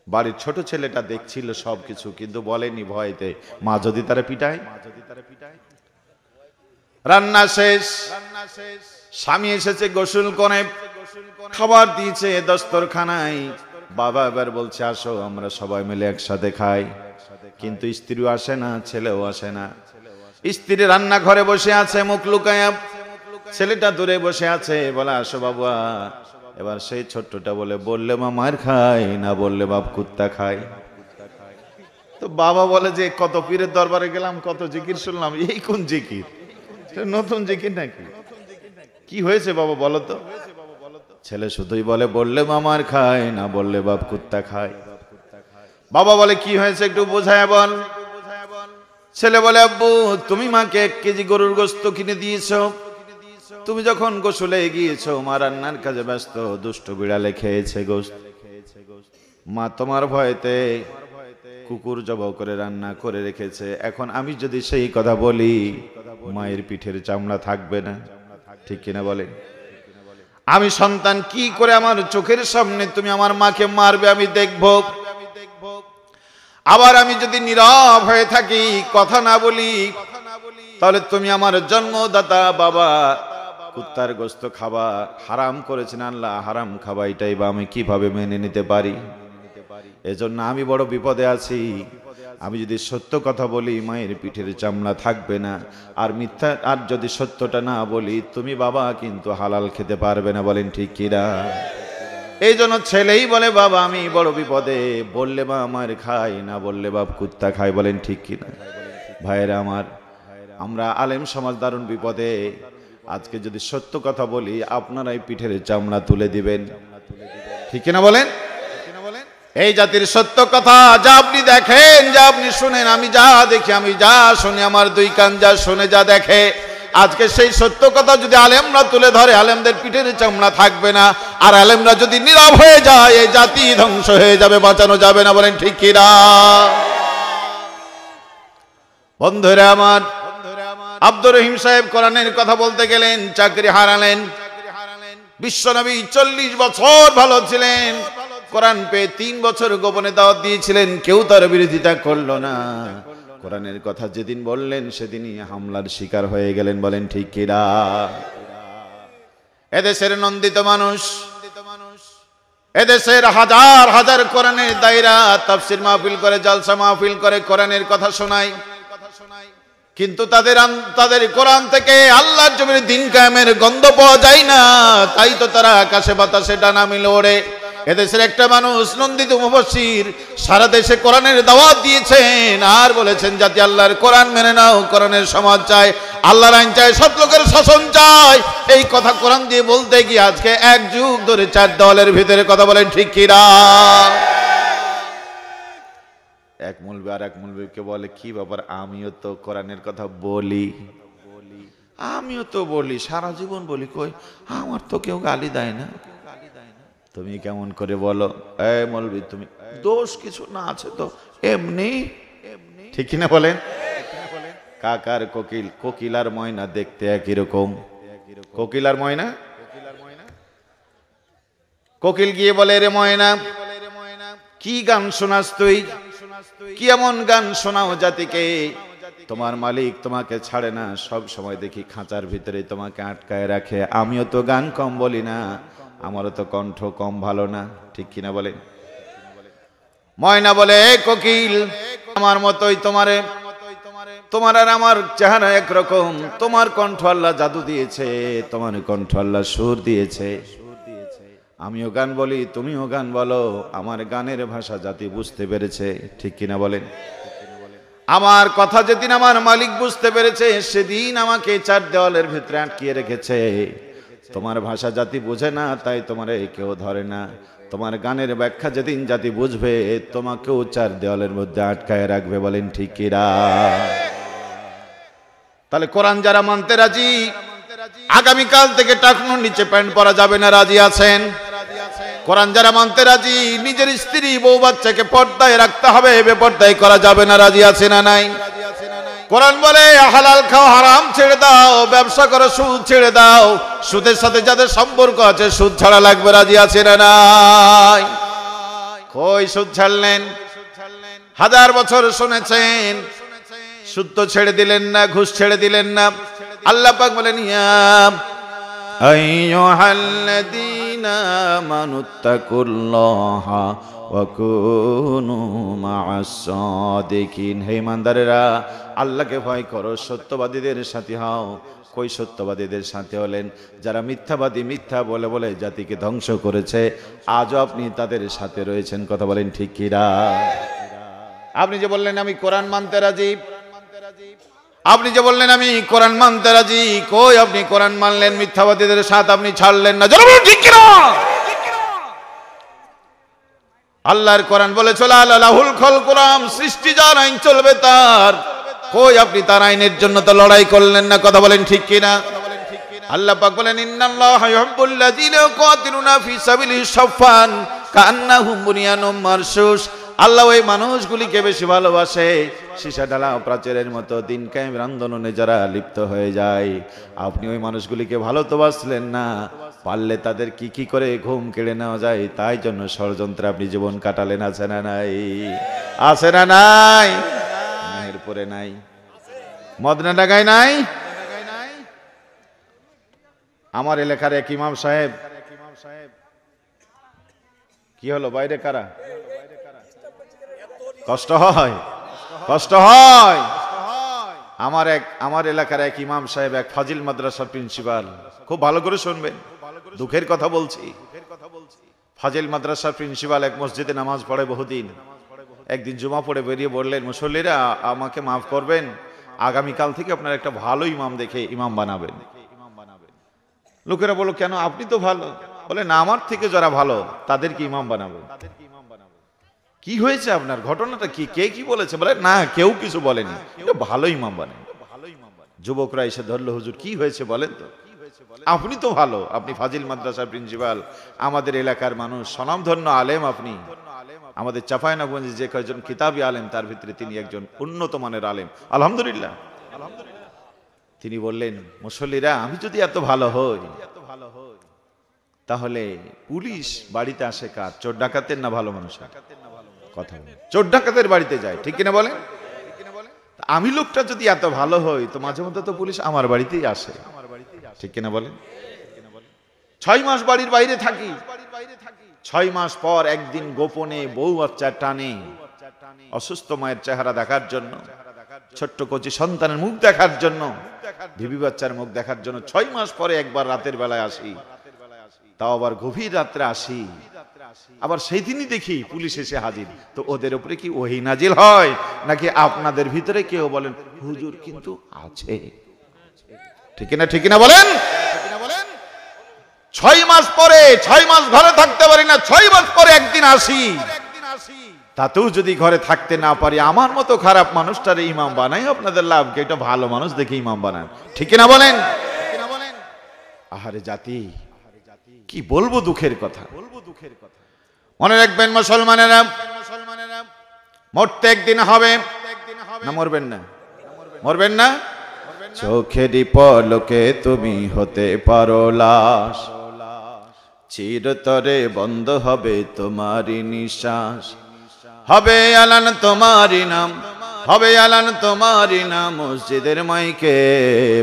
বাড়ির ছোট ছেলেটা দেখছিল সবকিছু, কিন্তু বলেনি ভয়তে, মা যদি তারা পিটায়। রান্না শেষ, স্বামী এসেছে গোসল করে, খাবার দিয়েছে দস্তরখানায়। বাবা এবার বলছে, আসো আমরা সবাই মিলে একসাথে খাই, কিন্তু স্ত্রীও আসে না, ছেলেও আসে না। স্ত্রী রান্নাঘরে বসে আছে মুখ লুকায়া, ছেলেটা দূরে বসে আছে, বলে আসো বাবা। এবার সেই ছোট্টটা বলে, বললে মা মার খাই, না বললে বাপ কুত্তা খাই। তো বাবা বলে যে, কত পীরের দরবারে গেলাম, কত জিকির শুনলাম, এই কোন জিকির? নতুন জিকির নাকি? কি হয়েছে বাবা বলো তো? ছেলে শুধুই বলে, বললে মা মার খাই, না বললে বাপ কুত্তা খাই। বাবা বলে, কি হয়েছে একটু বোঝায় বল। ছেলে বলে, আব্বু তুমি মাকে 1 কেজি গরুর গোস্ত কিনে দিয়েছো, তুমি যখন গোসলে গিয়েছো মা রান্নার কাজে ব্যস্ত, দুষ্ট বিড়ালে খেয়েছে গোস্ত। মা তোমার ভয়তে কুকুর জবাই করে রান্না করে রেখেছে। এখন আমি যদি সেই কথা বলি, মায়ের পিঠের চামড়া থাকবে না, ঠিক কিনা বলে? আমি সন্তান, কি করে আমার চোখের সামনে তুমি আমার মাকে মারবে আমি দেখব। আবার আমি যদি নীরব হয়ে থাকি, কথা না বলি, তাহলে তুমি আমার জন্মদাতা বাবা কুত্তার গোস্ত খাবা, হারাম করেছেন আল্লাহ, হারাম খাবা, এটাই বা আমি কিভাবে মেনে নিতে পারি? এজন্য আমি বড় বিপদে আছি। আমি যদি সত্য কথা বলি, মায়ের পিঠের চামড়া থাকবে না, আর মিথ্যা, আর যদি সত্যটা না বলি, তুমি বাবা কিন্তু হালাল খেতে পারবে না। বলেন ঠিক কিনা? এই জন্য ছেলেই বলে, বাবা আমি বড় বিপদে, বললে মা আমার খাই, না বললে বাপ কুত্তা খাই। বলেন ঠিক কিনা? ভাইয়েরা আমার, আমরা আলেম সমাজ দারুণ বিপদে। আজকে যদি সত্য কথা বলি, আপনারাই পিঠের চামড়া তুলে দিবেন, ঠিক কিনা বলেন? এই জাতির সত্য কথা যা আপনি দেখেন, যা আপনি শুনেন, আমি যা দেখি, আমি যা শুনি, আমার 2 কান যা শুনে যা দেখে, আজকে সেই সত্য কথা যদি আলেমরা তুলে ধরে, আলেমদের পিঠের চামড়া থাকবে না। আর আলেমরা যদি নীরব হয়ে যায়, এই জাতি ধ্বংস হয়ে যাবে, বাঁচানো যাবে না। বলেন ঠিক কিনা? বন্ধুরা আমার, আব্দুর রহিম সাহেব কোরআনের কথা বলতে গেলেন, চাকরি হারালেন। বিশ্বনবী 40 বছর ভালো ছিলেন, কোরআন পেয়ে 3 বছর গোপনে দাওয়াত দিয়েছিলেন, কেউ তার বিরোধিতা করলো না। কোরআনের কথা যেদিন বললেন সেদিনই হামলার শিকার হয়ে গেলেন। বলেন ঠিক কিনা? এদেশের নন্দিত মানুষ, এদেশের হাজার হাজার কোরআনের দায়রা তাফসীর মাহফিল করে, জালসা মাহফিল করে, কোরআনের কথা শোনায়, কিন্তু তাদের কোরআন থেকে আল্লাহর জমিনে দিন কায়েমের গন্ধ পাওয়া যায় না। তাই তো তারা আকাশে বাতাসে ডানা মেলে ওড়ে। এদেশের একটা মানুষ নন্দিত মুফাসসির সারা দেশে কোরআনের দাওয়াত দিয়েছেন আর বলেছেন, জাতি আল্লাহর কোরআন মেনে নাও, কোরআনের সমাজ চাই, আল্লাহর আইন চাই, সৎ লোকের শাসন চাই। এই কথা কোরআন দিয়ে বলতে গিয়ে আজকে 1 যুগ ধরে 4 দেওয়ালের ভিতরে কথা বলেন ঠিক কিনা? এক মৌলবি আর এক মৌলবিকে বলে, কি ব্যাপার, আমিও তো কোরআনের কথা বলি, আমিও তো বলি, সারা জীবন বলি, কই আমার তো কেউ গালি দেয় না। তুমি কেমন করে বলো? এই মৌলবি, তুমি দোষ কিছু না আছে তো এমনি, ঠিক কিনা বলেন? কাকার কোকিল, কোকিল আর ময়না দেখতে একই রকম। কোকিল আর ময়না, কোকিল গিয়ে বলে, রে ময়না, কি গান শোনাস তুই? কি এমন গান শোনাও জাতিকে? তোমার মালিক তোমাকে ছাড়ে না, সব সময় দেখি খাঁচার ভিতরে তোমাকে আটকায় রাখে। আমিও তো গান কম বলি না, আমারও তো কণ্ঠ কম ভালো না, ঠিক কিনা বলেন? ময়না বলে, কোকিল, আমার মতোই তোমার আর আমার চেহারা একরকম। তোমার কণ্ঠ আল্লাহ জাদু দিয়েছে, তোমার কণ্ঠ আল্লাহ সুর দিয়েছে। আমিও গান বলি, তুমিও গান বলো, আমার গানের ভাষা জাতি বুঝতে পেরেছে, ঠিক কিনা বলেন? আমার কথা যেদিন আমার মালিক বুঝতে পেরেছে, সেদিন আমাকে 4 দেওয়ালের ভিতরে আটকিয়ে রেখেছে। তোমার ভাষা জাতি বুঝে না, তাই তোমার কেউ ধরে না। তোমার গানের ব্যাখ্যা যেদিন জাতি বুঝবে, তোমাকেও 4 দেওয়ালের মধ্যে আটকায় রাখবে। বলেন ঠিক কিনা? তাহলে কোরআন যারা মানতে রাজি, আগামীকাল থেকে টাকনুর নিচে প্যান্ট পরা যাবে না, রাজি আছেন? কোরআন যারা মানতে রাজি, নিজের স্ত্রী বউ বাচ্চাকে পর্দায় রাখতে হবে, বেপর্দায় করা যাবে না, রাজি আছে না নাই? কোরআন বলে, হালাল খাও, হারাম ছেড়ে দাও, ব্যবসা করো, সুদ ছেড়ে দাও, সুদের সাথে যাদের সম্পর্ক আছে সুদ ছাড়া লাগবে, রাজি আছে না নাই? কই সুদ ছাড়লেন? 1000 বছর শুনেছেন, সুদ তো ছেড়ে দিলেন না, ঘুষ ছেড়ে দিলেন না। আল্লাহ পাক বলেন, ইয়া আইয়ুহাল্লাযীনা আমানুত্তাকুল্লাহা ওয়া কুনু মা'আস সাদিকিন। হে ইমানদারেরা, আল্লাহকে ভয় করো, সত্যবাদীদের সাথী হও। কই সত্যবাদীদের সাথে হলেন? যারা মিথ্যাবাদী, মিথ্যা বলে বলে জাতিকে ধ্বংস করেছে, আজও আপনি তাদের সাথে রয়েছেন। কথা বলেন ঠিক কিনা? আপনি যে বললেন আমি কোরআন মানতে রাজি, আপনি যে বললেন আমি কোরআন মানতে রাজি, কই আপনি কোরআন মানলেন, মিথ্যাবাদীদের সাথে আপনি ছাড়লেন না, ঠিক কিনা? আল্লাহর কোরআন বলে চলে, আল্লাহুল খালকুলাম, সৃষ্টি যার আইন চলবে তার। কই আপনি তার আইনের জন্য তো লড়াই করলেন না, কথা বলেন ঠিক কিনা? আল্লাহ পাক বলেন, ইন্নাল্লাহা ইউহিব্বুল্লাযীনা ইউকাতিলুনা ফি সাবিলিহি সাফফান কাআন্নাহুম বুনিয়ানুম মারসুস। আল্লাহ ওই মানুষগুলিকে বেশি ভালোবাসে, সীসা ঢালা প্রাচীরের মতো দিন কায়েমের আন্দোলনে যারা লিপ্ত হয়ে যায়। আপনি ওই মানুষগুলিকে ভালো তো বাসলেন না, পারলে তাদের কি কি করে ঘুম কেড়ে নেওয়া যায় তাই জন্য ষড়যন্ত্রে আপনি জীবন কাটালেন। আছে না নাই? আছে না নাই? এরপরে নাই, মদনা ডাগায় নাই। আমার এলাকার এক ইমাম সাহেব, কি হলো বাইরে কারা? কষ্ট হয়, কষ্ট হয়। আমার এলাকার এক ইমাম সাহেব, এক ফাজিল মাদ্রাসার প্রিন্সিপাল, খুব ভালো করে শুনবেন, দুঃখের কথা বলছি। ফাজিল মাদ্রাসার প্রিন্সিপাল এক মসজিদে নামাজ পড়ে বহুদিন। একদিন জুমা পড়ে বেরিয়ে বললেন, মুসল্লিরা আমাকে মাফ করবেন, আগামীকাল থেকে আপনার একটা ভালো ইমাম দেখে ইমাম বানাবেন। লোকেরা বলল, কেন, আপনি তো ভালো। বলে, না, আমার থেকে যারা ভালো তাদেরকে ইমাম বানাবো। কি হয়েছে আপনার, ঘটনাটা কি, কে কি বলেছে? বলে, না, কেউ কিছু বলেনি, ভালো ইমাম বানান। যুবকরা এসে ধরলো, হুজুর কি হয়েছে বলেন তো। আপনি তো ভালো, আপনি ফাজিল মাদ্রাসার প্রিন্সিপাল, আমাদের এলাকার মানুষ, স্বনামধন্য আলেম আপনি। আমাদের চাঁপাইনবাবগঞ্জে যে কয়েকজন কিতাবী আলেম তার ভিতরে তিনি একজন উন্নত মানের আলেম, আলহামদুলিল্লাহ। তিনি বললেন, মুসল্লিরা, আমি যদি এত ভালো হই তাহলে পুলিশ বাড়িতে আসে কার? চোর ডাকাতের না ভালো মানুষের? কথা বলেন, চোর ডাকাতের বাড়িতে যায়, ঠিক কিনা বলেন? আমি লোকটা যদি এত ভালো হই তো মাঝে মধ্যে তো পুলিশ আমার বাড়িতেই আসে, ঠিক কিনা বলেন? 6 মাস বাড়ির বাইরে থাকি, 6 মাস পর একদিন গোপনে বউ বাচ্চার টানে অসুস্থ মায়ের চেহারা দেখার জন্য, ছোট্ট কচি সন্তানের মুখ দেখার জন্য, বিবি বাচ্চার মুখ দেখার জন্য 6 মাস পরে একবার রাতের বেলায় আসি, তাও আবার গভীর রাত্রে আসি। আবার সেই দিনই দেখি পুলিশ এসে হাজির। তো ওদের উপরে কি ওহী নাজিল হয় নাকি আপনাদের ভিতরে কেউ বলেন হুজুর কিন্তু আছে? ঠিক না, ঠিক না বলেন? 6 মাস পরে, 6 মাস ঘরে থাকতে পারি না, 6 মাস পরে একদিন আসি, তাতেও যদি ঘরে থাকতে না পারি, আমার মতো খারাপ মানুষটারে ইমাম বানাই, আপনাদের লাভ কি? এটা ভালো মানুষ দেখে ইমাম বানান, ঠিক না বলেন? আহারে জাতি, কি বলবো দুঃখের কথা। মনে রাখবেন মুসলমানেরা, মরতে একদিন হবে, না মরবেন না? মরবেন না? চোখেরই পলকে তুমি হতে পারো লাশ, চিরতরে বন্ধ হবে তোমারই নিঃশ্বাস, হবে আলান তোমারই নাম, হবে আলান তোমারই নাম মসজিদের মাইকে।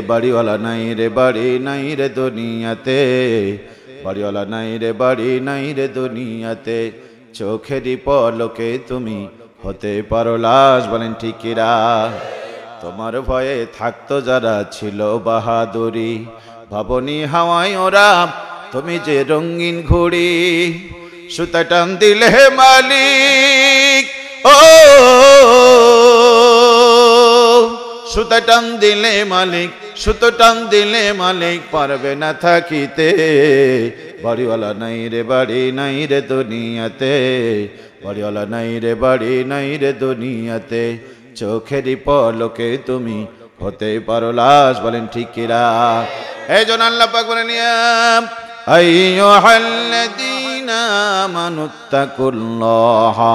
বাড়িওয়ালা নাই রে, বাড়ি নাই রে দুনিয়াতে, বাড়িওয়ালা নাই রে, বাড়ি নাই রে দুনিয়াতে, চোখেরই পলকে তুমি হতে পারো লাশ। বলেন ঠিক কিরা? তোমার ভয়ে থাকতো যারা ছিল বাহাদুরি, ভাবনি হাওয়ায় ওরা তুমি যে রঙিন ঘুড়ি, সুতা টান দিলে মালিক, ও সুতা টান দিলে মালিক, সুতো টান দিলে মালিক পারবে না থাকিতে, বাড়িওয়ালা নাই রে, বাড়ি নাই রে দুনিয়াতে, বাড়িওয়ালা নাই রে, বাড়ি নাই রে দুনিয়াতে, চোখেরই পলকে তুমি হতে পারো লাশ। বলেন ঠিক কিরা? এই জন্য আল্লাহ পাক বলেন, আইয়ুহাল্লাযীনা আমানুত্তাকুল্লাহা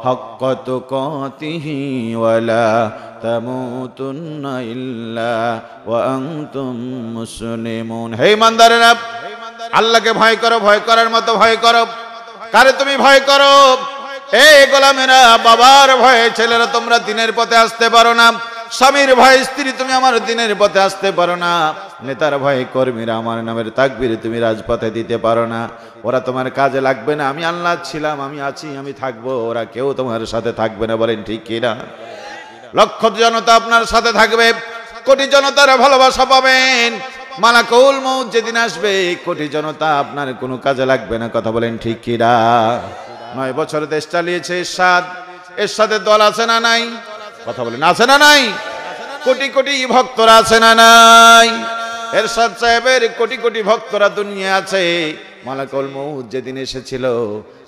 হাক্কা তুকাতিহি ওয়া লা তামুতুন্না ইল্লা ওয়া আনতুম মুসলিমুন। হে ইমানদারেরা, আল্লাহকে ভয় করো, ভয় করার মতো ভয় করো। কারে তুমি ভয় করো? এই গোলামেরা, বাবার ভয়ে ছেলেরা তোমরা দিনের পথে আসতে পারো না, স্বামীর ভয়ে স্ত্রী তুমি আমার দিনের পথে আসতে পারো না, নেতার ভয়ে কর্মীরা আমার নামের তাকবীর তুমি রাজপথে দিতে পারো না। ওরা তোমার কাজে লাগবে না, আমি আল্লাহ ছিলাম, আমি আছি, আমি থাকবো, ওরা কেউ তোমার সাথে থাকবে না। বলেন ঠিক কিনা? লক্ষ জনতা আপনার সাথে থাকবে, কোটি জনতার ভালোবাসা পাবেন, মালাকুল মউত যেদিন আসবে কোটি জনতা আপনার কোনো কাজে লাগবে না। কথা বলেন ঠিক কিনা? 9 বছর দেশ চালিয়েছে এরশাদ, এরশাদের দল আছে না নাই? কথা বলেন আছে না নাই? কোটি কোটি ভক্তরা আছে না নাই? এরশাদ সাহেবের কোটি কোটি ভক্তরা দুনিয়া আছে। মালাকুল মউত যেদিন এসেছিল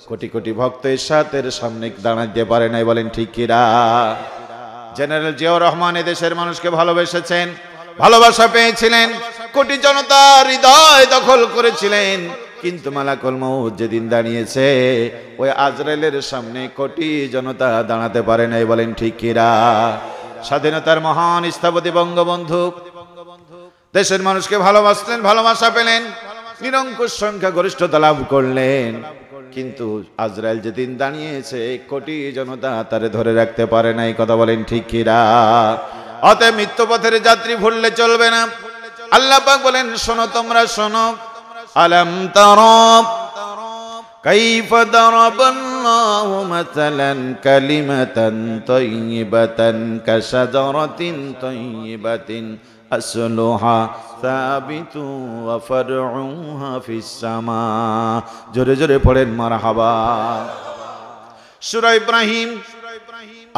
কোটি কোটি ভক্ত এরশাদের সামনে দাঁড়াতে পারে নাই। বলেন ঠিক কিনা? জেনারেল জিয়াউর রহমান এদেশের মানুষকে ভালোবেসেছেন, ভালোবাসা পেয়েছিলেন, কোটি জনতার হৃদয় দখল করেছিলেন, কিন্তু মালাকুল মউত যেদিন দাঁড়িয়েছে ওই আজরাইলের সামনে কোটি জনতা দাঁড়াতে পারে নাই। বলেন ঠিক কিনা? স্বাধীনতার মহান স্থপতি বঙ্গবন্ধু দেশের মানুষকে ভালোবাসলেন, ভালোবাসা পেলেন, নিরঙ্কুশ সংখ্যা গরিষ্ঠতা লাভ করলেন, কিন্তু আজরাইল যেদিন দাঁড়িয়েছে কোটি জনতা তারে ধরে রাখতে পারে নাই। কথা বলেন ঠিক কিনা? অতএব মৃত্যুপথের যাত্রী ভুললে চলবে না। আল্লাহ পাক বলেন, শোনো তোমরা শোনো, আলাম তারা কাইফা দারাবাল্লাহু মাসালান কালিমাতান তাইয়িবাতান কাশাজারাতিন তাইয়িবাতিন আসলুহা সাবিতু ওয়া ফারউহা ফিস সামা। জোরে জোরে পড়েন মারহাবা। সূরা ইব্রাহিম।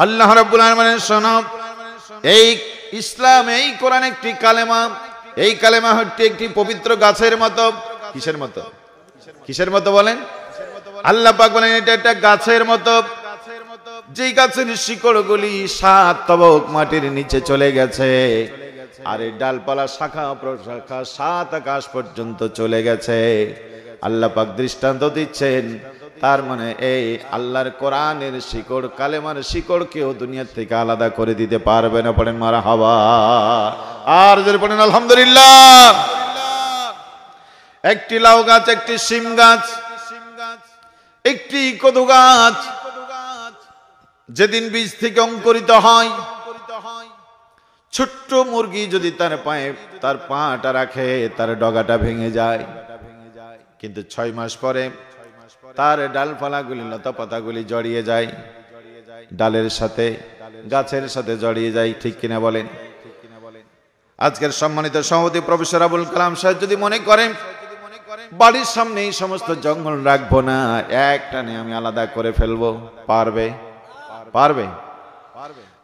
আল্লাহ রাব্বুল আলামিন শোনো, এই ইসলাম, এই কোরআন একটি কালেমা, এই কালেমা হচ্ছে একটি পবিত্র গাছের মতো। কিসের মতো? কিসের মতো বলেন? আল্লাহ পাক বলেন এটা একটা গাছের মতো, যেই গাছের শিকড়গুলি 7 তবক মাটির নিচে চলে গেছে, আর এই ডালপালা শাখা প্রশাখা 7 আকাশ পর্যন্ত চলে গেছে। আল্লাহ পাক দৃষ্টান্ত দিচ্ছেন, তার মানে এই আল্লাহর কোরআনের শিকড়, কালেমার শিকড় কেউ দুনিয়া থেকে আলাদা করে দিতে পারবে না। পড়েন মারহাবা। আর আর যদি পড়েন আলহামদুলিল্লাহ। একটি লাউ গাছ, একটি শিম গাছ, একটি কদু গাছ যেদিন বীজ থেকে অঙ্কুরিত হয়, ছোট্ট মুরগি যদি তার পাটা রাখে তার ডগাটা ভেঙে যায়, কিন্তু 6 মাস পরে তার ডালপালাগুলি লতা পাতাগুলি জড়িয়ে যায়, ডালের সাথে গাছের সাথে জড়িয়ে যায়। ঠিক কিনা বলেন? আজকের সম্মানিত সভাপতি প্রফেসর আবুল কালাম সাহেব যদি মনে করেন বাড়ির সামনে এই সমস্ত জঙ্গল রাখবো না, একটানে আমি আলাদা করে ফেলবো, পারবে? পারবে?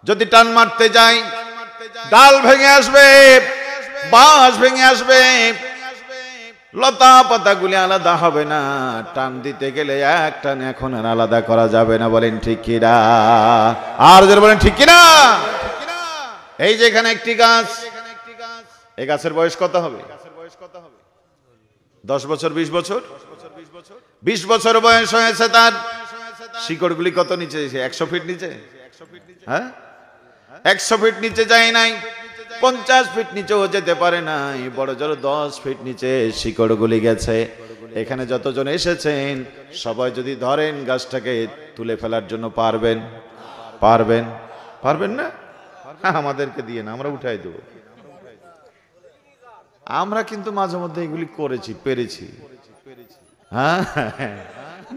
যদি টান মারতে যাই ডাল ভেঙে আসবে, বাঁশ ভেঙে আসবে, লতা পাতাগুলি আলাদা হবে না। টান দিতে গেলে এক টান এখন আর আলাদা করা যাবে না। বলেন ঠিক কিনা? আর যারা বলেন ঠিক কিনা? এই যে এখানে একটি গাছ, এই গাছের বয়স কত হবে? 10 বছর, 20 বছর? 20 বছর বয়স হয়েছে তার। শিকড়গুলি কত নিচে? 100 ফিট নিচে। হ্যাঁ, 100 ফিট নিচে যায় নাই, 50 ফিট নিচেও যেতে পারে নাই, বড় জোর 10 ফিট নিচে শিকড়গুলি গেছে। এখানে যতজন এসেছেন সবাই যদি ধরেন গাছটাকে তুলে ফেলার জন্য পারবেন? পারবেন? পারবেন না? আমাদেরকে দিয়ে না, আমরা উঠাই দেব। আমরা কিন্তু মাঝে মধ্যে এগুলি করেছি, পেরেছি। হ্যাঁ,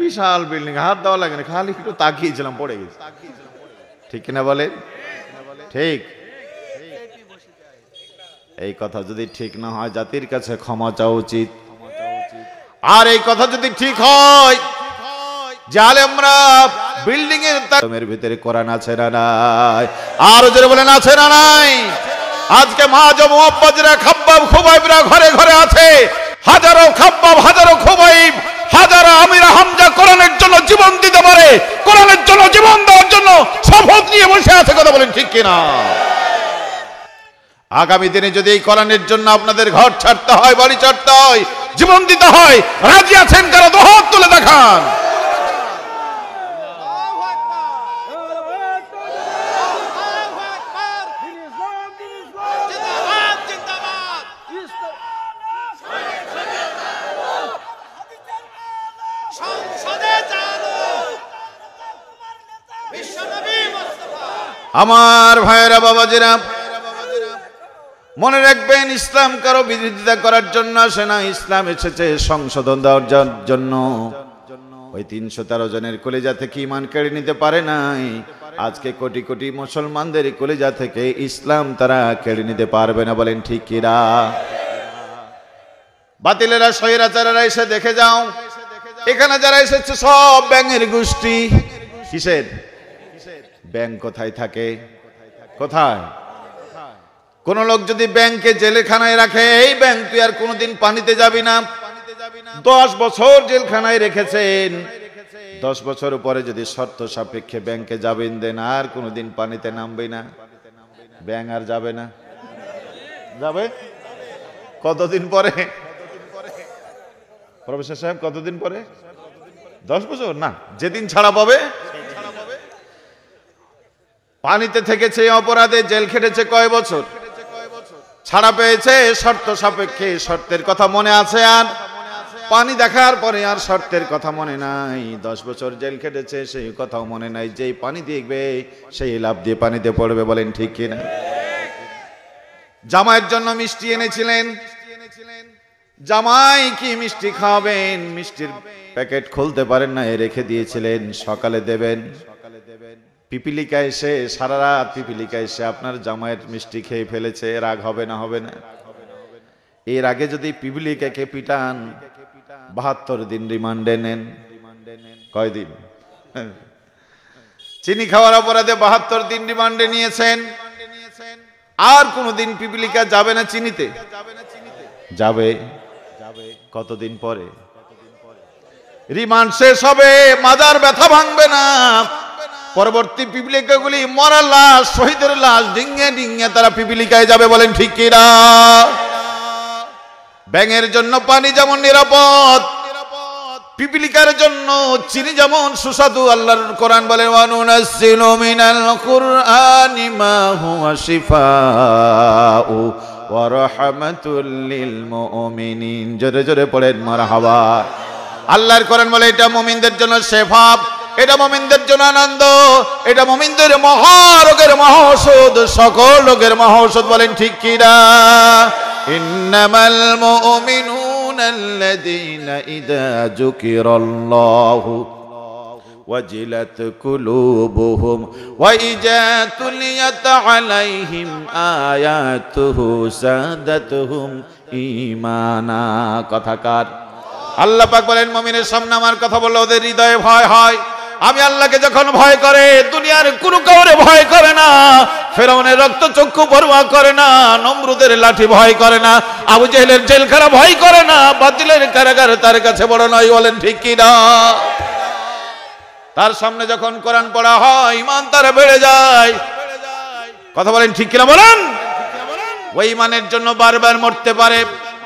বিশাল বিল্ডিং, হাত দেওয়া লাগে না, খালি একটু তাকিয়েছিলাম, পড়ে গেছে। ঠিক কিনা বলেন? ঠিক। এই কথা যদি ঠিক না হয় জাতির কাছে ক্ষমা চাওয়া উচিত। আর এই কথা যদি ঠিক হয় যে আলেমরা বিল্ডিং এর ভিতরে কোরআন আছে না নাই? আর যারা বলেন আছে না নাই? আজকে মাহাজম মুআব্বাজরা, খাব্বাব, খুবাইবরা ঘরে ঘরে আছে। হাজারো খাব্বাব, হাজারো খুবাইব, হাজারো আমির হামজা কোরআনের জন্য জীবন দিতে পারে, কোরআনের জন্য জীবন দেওয়ার জন্য শপথ নিয়ে বসে আছে। কথা বলেন ঠিক কিনা? আগামী দিনে যদি এই কোরআনের জন্য আপনাদের ঘর ছাড়তে হয়, বাড়ি ছাড়তে হয়, জীবন দিতে হয়, রাজি আছেন কারা? দুহাত তুলে দেখান। আমার ভাইয়েরা, বাবাজিরা, মনে রাখবেন ইসলাম কারো বিরোধিতা করার জন্য আসে না, ইসলাম এসেছে সংশোধন দেওয়ার জন্য। ওই 313 জনের কলিজা থেকে ঈমান কেড়ে নিতে পারে নাই, আজকে কোটি কোটি মুসলমানদের কলিজা থেকে ইসলাম তারা কেড়ে নিতে পারবে না। বলেন ঠিক কিনা? বাতিলেরা, স্বৈরাচারেরা এসে দেখে যাও, এখানে যারা এসেছে সব ব্যাঙের গোষ্ঠী। কিসের ব্যাঙ? কোথায় থাকে? কোথায়? কোন লোক যদি ব্যাংকে জেলখানায় রাখে, এই ব্যাংক তুই আর কোনোদিন পানিতে যাবি না, 10 বছর জেলখানায় রেখেছেন, 10 বছর পরে যদি শর্ত সাপেক্ষে ব্যাংকে যাবেন দেন, আর কোনোদিন পানিতে নামবে না, ব্যাংক আর যাবে না। যাবে কতদিন পরে? প্রফেসর সাহেব কতদিন পরে? 10 বছর না, যেদিন ছাড়া পাবে। পানিতে থেকেছে অপরাধে, জেল খেটেছে কয় বছর, ছাড়া পেয়েছে শর্ত সাপেক্ষে। শর্তের কথা মনে আছে? আর পানি দেখার পরে আর শর্তের কথা মনে নাই। 10 বছর জেল খেটেছে, সেই কথাও মনে নাই। যেই পানি দেখবে সেই লাভ দিয়ে পানিতে পড়বে। বলেন ঠিক কিনা? জামাইয়ের জন্য মিষ্টি এনেছিলেন, জামাই কি মিষ্টি খাওয়াবেন, মিষ্টির প্যাকেট খুলতে পারেন না, রেখে দিয়েছিলেন, সকালে দেবেন। পিপিলিকা এসে সারা রাত পিপিলিকা এসে আপনার জামাইয়ের মিষ্টি খেয়ে ফেলেছে, রাগ হবে না? হবে না? এর আগে যদি পিপিলিকাকে পিটান, 72 দিন রিমান্ডে নেন। কয়দিন? চিনি খাওয়ার অপরাধে 72 দিন রিমান্ডে নিয়েছেন। আর কোনদিন পিপিলিকা যাবে না চিনিতে? যাবে। কতদিন পরে? রিমান্ড শেষ হবে, মাজার ব্যথা ভাঙবে না। পরবর্তী পিপিলিকাগুলি মরা লাশ, শহীদের লাশ ডিঙে ডিঙে তারা পিপিলিকায় যাবে। বলেন ঠিক কিনা? ব্যাঙের জন্য পানি যেমন নিরাপদ, পিপিলিকার জন্য চিনি যেমন সুস্বাদু, আল্লাহর কোরআন বলে ওয়ানুনাজ্জিলু মিনাল কুরআনি মা হুয়া শিফাউ ওয়া রাহমাতুল লিল মুমিনিন। জোরে জোরে পড়েন মারহাবা। আল্লাহর কোরআন বলে এটা মুমিনদের জন্য শেফা, এটা মুমিনদের জন্য আনন্দ, এটা মুমিনদের মহারোগের মহাঔষধ, সকল রোগের মহাঔষধ। বলেন ঠিক কি না? ইন্নামাল মুমিনুনা আল্লাযীনা ইযা যুকিরাল্লাহু ওয়াজিলাত কুলুবুহুম ওয়া ইযা তুলিয়াত আলাইহিম আয়াতুহু যাদাতুহুম ঈমানা। কথাকার আল্লাহ পাক বলেন মুমিনের সামনে আমার কথা বললে ওদের হৃদয়ে ভয় হয়। আমি আল্লাহকে যখন ভয় করে দুনিয়ার কোনো কাউরে ভয় করে না, ফেরাউনের রক্তচক্ষু পরোয়া করে না, নমরুদের লাঠি ভয় করে না, আবু জেহেলের জেলখানা ভয় করে না, বাতিলের কারাগার তার কাছে বড় নয়। বলেন ঠিক কি না? তার সামনে যখন কোরআন পড়া হয় ঈমান তার বেড়ে যায়। কথা বলেন ঠিক কিনা বলেন? ওই ঈমানের জন্য বারবার মরতে পারে,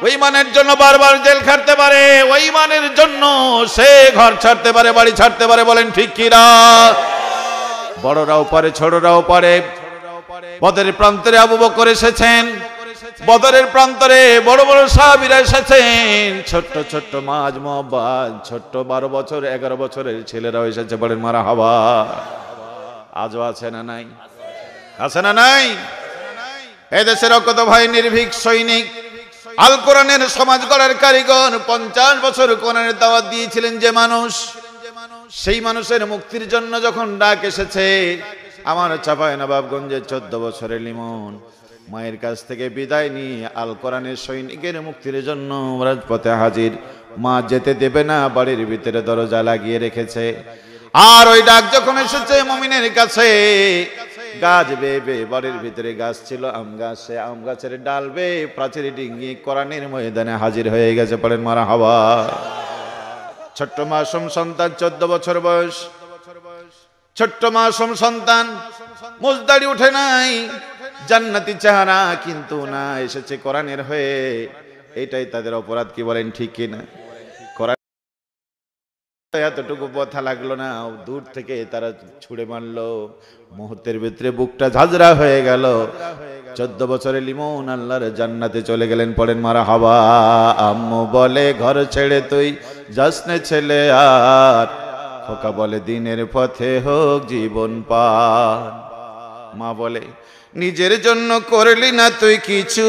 ওই ঈমানের জন্য বারবার জেল খাটতে পারে, ওই ঈমানের জন্য সে ঘর ছাড়তে পারে, বাড়ি ছাড়তে পারে। বলেন ঠিক কি না? বড়রাও পারে, ছোটরাও পারে। বদরের প্রান্তরে আবু বকর এসেছেন, বদরের প্রান্তরে বড় বড় সাহাবীরা এসেছেন, ছোট্ট ছোট্ট মাঝ মোহাব্বত, ছোট্ট 12 বছর 11 বছরের ছেলেরাও এসেছে। বলেন মারহাবা। আজও আছে না নাই? আছে না নাই? এই দেশের কত ভাই নির্ভীক সৈনিক, আল কোরআনের সমাজ গড়ার কারিগর, 50 বছর কোরআনের দাওয়াত দিয়েছিলেন যে মানুষ, সেই মানুষের মুক্তির জন্য যখন ডাক এসেছে, আমার চাঁপাইনবাবগঞ্জের 14 বছরের লিমন মায়ের কাছ থেকে বিদায় নিয়ে আল কোরআনের সৈনিকের মুক্তির জন্য রাজপথে হাজির। মা যেতে দেবে না, বাড়ির ভিতরে দরজা লাগিয়ে রেখেছে। আর ওই ডাক যখন এসেছে মুমিনের কাছে, গাছ বেয়ে বাড়ির ভিতরে গাছ ছিল আম গাছ, সে আম গাছের ডাল বেয়ে প্রাচীর ডিঙ্গি কোরআনের ময়দানে হাজির হয়ে গেছে। পড়েন মারহাবা। ছোট্ট মাসুম সন্তান, 14 বছর বয়স, ছোট্ট মাসুম সন্তান, মুজদারি উঠে নাই, জান্নাতি চেহারা, কিন্তু না এসেছে কোরআনের হয়ে। এটাই তাদের অপরাধ। কি বলেন ঠিক কিনা? এতটুকু কথা লাগলো না, দূর থেকে তারা ছুড়ে মারলো, মুহূর্তের ভিতরে বুকটা ঝাঁঝরা হয়ে গেল। 14 বছরের লিমন আল্লাহর জান্নাতে চলে গেলেন। পড়েন মারহাবা। আম্মু বলে ঘর ছেড়ে তুই যাসনে ছেলে আর, খোকা বলে দিনের পথে হোক জীবন পার। মা বলে নিজের জন্য করলি না তুই কিছু,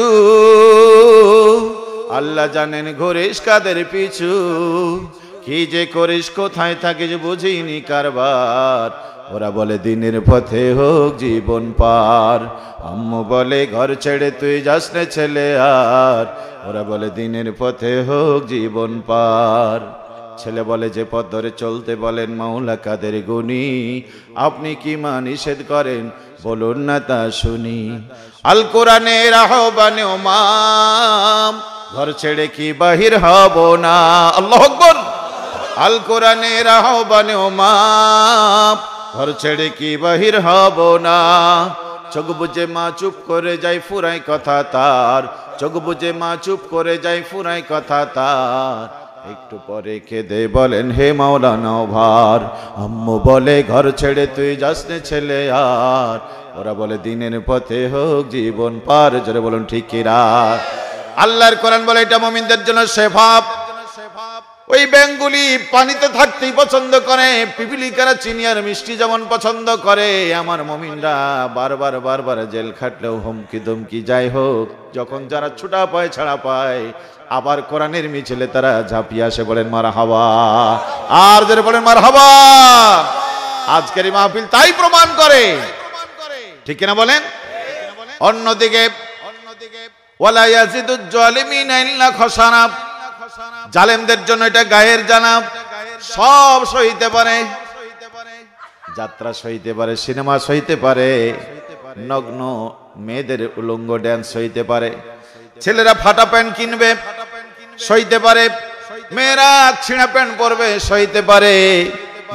আল্লাহ জানেন ঘুরিস কাদের পিছু, কি যে করিস কোথায় থাকিস বুঝিনি কারবার। ওরা বলে দিনের পথে হোক জীবন পার। আম্মু বলে ঘর ছেড়ে তুই যাস না ছেলে আর, ওরা বলে দিনের পথে হোক জীবন পার। ছেলে বলে যে পথ ধরে চলতে বলেন মাওলা কাদের গুনি, আপনি কি মা নিষেধ করেন বলুন না তা শুনি। আল কোরআনের আহ্বানে ও মাম, ঘর ছেড়ে কি বাহির হব না। আল্লাহু আকবার। আল কোরআনের আহ্বানে ও মাম, ঘর ছেড়ে কি বাহির হব না। চোখ বুঝে মা চুপ করে যায় ফুরাই কথা তার, চোখ বুঝে মা চুপ করে যায় ফুরাই কথা তার। একটু পরে কেঁদে বলেন হে মাওলানা ভার। আম্মু বলে ঘর ছেড়ে তুই যাস না ছেলে আর, ওরা বলে দিনের পথে হোক জীবন পার। জোরে বলুন ঠিক কি না? আল্লাহর কোরআন বলে এটা মুমিনদের জন্য শেফা। ওই ব্যাঙগুলি পানিতে থাকতেই পছন্দ করে, পিপিলিকারা চিনি আর মিষ্টি যেমন পছন্দ করে, আমার মুমিনরা বারবার বারবার জেল খাটলেও হুমকি ধমকি যাই হোক, যখন যারা ছুটা পায় ছাড়া পায়, আবার কোরআনের মিছিলে তারা ঝাঁপিয়ে আসে। বলেন মারহাবা। আর যারা বলেন মারহাবা। আজকের এই মাহফিল তাই প্রমাণ করে, ঠিক কিনা বলেন? অন্যদিকে ওয়ালা ইয়াজিদুজ জালিমিনা ইল্লা খাসারা, জালেমদের জন্য এটা গায়ের জ্বালা। সব সইতে পারে, যাত্রা সইতে পারে, সিনেমা সইতে পারে, নগ্ন মেয়েদের উলঙ্গ ড্যান্স সইতে পারে, ছেলেরা ফাটা প্যান্ট কিনবে সইতে পারে, মেয়েরা ছিঁড়া প্যান্ট পরবে সইতে পারে,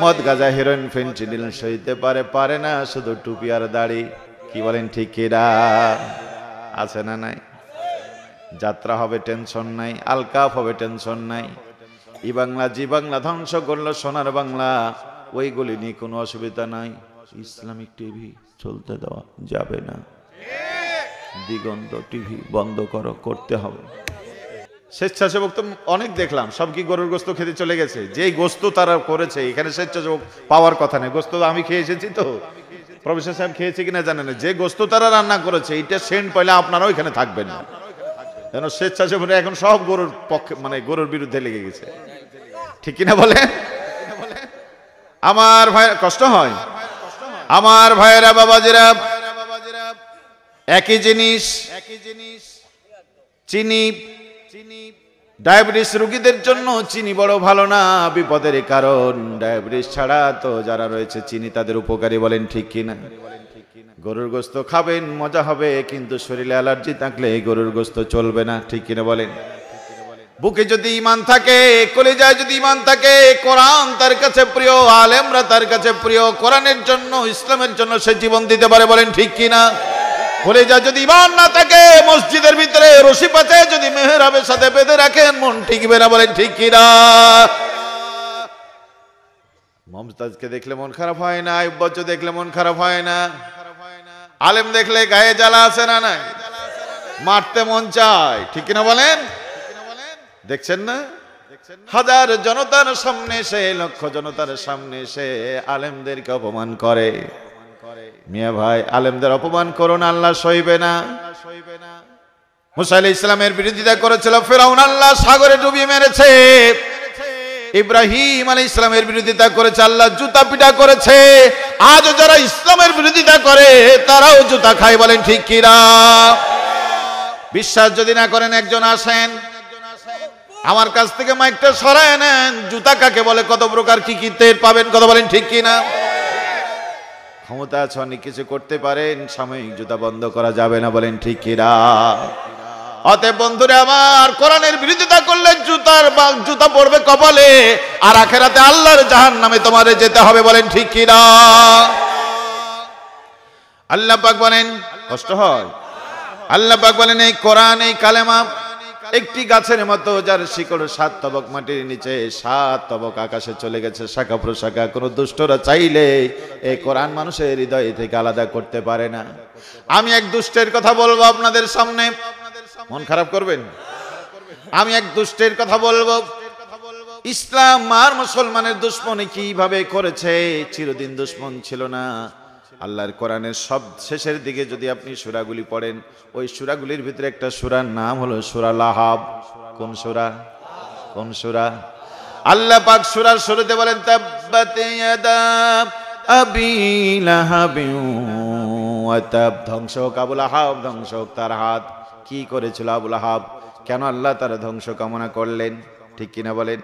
মদ গাঁজা হেরোইন ফেন্সিডিল সইতে পারে, পারে না শুধু টুপি আর দাড়ি। কি বলেন ঠিক কিনা? আছে না নাই? যাত্রা হবে টেনশন নাই, আলকাপ হবে টেনশন নাই, এই বাংলা যে বাংলা ধ্বংস করলো সোনার বাংলা, ওইগুলি নিয়ে কোনো অসুবিধা নাই। ইসলামিক টিভি চলতে দেওয়া যাবে না, দিগন্ত টিভি বন্ধ করতে হবে। স্বেচ্ছাসেবক তো অনেক দেখলাম, সব কি গরুর গোস্ত খেতে চলে গেছে। যেই গোস্ত তারা করেছে, এখানে স্বেচ্ছাসেবক পাওয়ার কথা নেই। গোস্ত আমি খেয়ে এসেছি, তো প্রফেসর সাহেব খেয়েছে কিনা জানেন না। যে গোস্ত তারা রান্না করেছে, এটা সেন্ট পাইলে আপনারাও এখানে থাকবেন না, যেন স্বেচ্ছাসেবক এখন সব গরুর পক্ষে, মানে গরুর বিরুদ্ধে লেগে গেছে। ঠিক কিনা বলে? আমার ভাই কষ্ট হয়, আমার ভাইয়েরা বাবাজিরা, একই জিনিস চিনি। ডায়াবেটিস রোগীদের জন্য চিনি বড় ভালো না, বিপদের কারণ। ডায়াবেটিস ছাড়া তো যারা রয়েছে চিনি তাদের উপকারী, বলেন ঠিক কিনা? গরুর গোস্ত খাবেন, মজা হবে, কিন্তু শরীরে অ্যালার্জি থাকলে গরুর গোস্ত চলবে না, ঠিক কিনা বলেন? বুকে যদি ঈমান থাকে, কলিজায় যদি ঈমান থাকে, কোরআন তার কাছে প্রিয়, আলেমরা তার কাছে প্রিয়, কোরআনের জন্য, ইসলামের জন্য সে জীবন দিতে পারে, বলেন ঠিক কিনা? কলিজা যদি ঈমান না থাকে, মসজিদের ভিতরে রশি পাতে যদি মেহরাবের সাথে বেঁধে রাখেন, মন টিকবে না, বলেন ঠিক কিনা? মমতাজকে দেখলে মন খারাপ হয় না, আইয়ুব বচ্চন দেখলে মন খারাপ হয় না, আলেম দেখলে গায়ে জ্বালা আসে না? নাই, মারতে মন চায়, ঠিক কিনা বলেন? দেখছেন না, হাজার জনতার সামনে সে, লক্ষ জনতার সামনে সে আলেমদেরকে অপমান করে। মিয়া ভাই, আলেমদের অপমান করুন, আল্লাহ সইবে না। মুসা আলাইহিস সালামের বিরোধিতা করেছিল ফিরআউন, আল্লাহ সাগরে ডুবিয়ে মেরেছে। ইব্রাহিম আলাইহিস সালামের বিরোধিতা করেছে, আল্লাহ জুতা পিটা করেছে। আজ যারা ইসলামের বিরোধিতা করে তারাও জুতা খায়, বলেন ঠিক কিনা? বিশ্বাস যদি না করেন, একজন আসেন আমার কাছ থেকে মাইকটা সরায় নেন, জুতা কাকে বলে, কত প্রকার কি কি টের পাবেন, কত, বলেন ঠিক কিনা? ক্ষমতা আছে, অনেক কিছু করতে পারেন, সাময়িক জুতা বন্ধ করা যাবে না, বলেন ঠিক কিনা? অতএব বন্ধুরা আমার, কোরআনের বিরোধিতা করলে জুতা পড়বে কপালে, আর আখিরাতে আল্লাহর জাহান্নামে তোমারে যেতে হবে, বলেন ঠিক কিনা? আল্লাহ পাক বলেন, কষ্ট হয়। আল্লাহ পাক বলেন, এই কোরআন, এই কালেমা একটি গাছের মতো, যার শিকড় 7 তবক মাটির নিচে, 7 তবক আকাশে চলে গেছে, শাখা প্রশাখা। কোন দুষ্টরা চাইলে এই কোরআন মানুষের হৃদয় থেকে আলাদা করতে পারে না। আমি এক দুষ্টের কথা বলবো আপনাদের সামনে, মন খারাপ করবেন? আমি এক দুষ্টের কথা বলবো। ইসলাম আর মুসলমানের দুশ্মনী কিভাবে করেছে, চিরদিন দুশ্মন ছিল না। আল্লাহর কোরআনের সব শেষের দিকে যদি আপনি সূরাগুলি পড়েন, ওই সূরাগুলির ভিতরে একটা সূরার নাম হলো সূরা লাহাব। কোন সূরা? কোন সূরা? আল্লাহ পাক সূরার শুরুতে বলেন, তাব্বাত ইয়াদা আবি লাহাবিন ওয়া তাব। ধ্বংস হোক আবু লাহাব, ধ্বংস হোক তার হাত। কি করেছিল আবু লাহাব? কেন আল্লাহ তার ধ্বংস কামনা করলেন? ঠিক কিনা বলেন?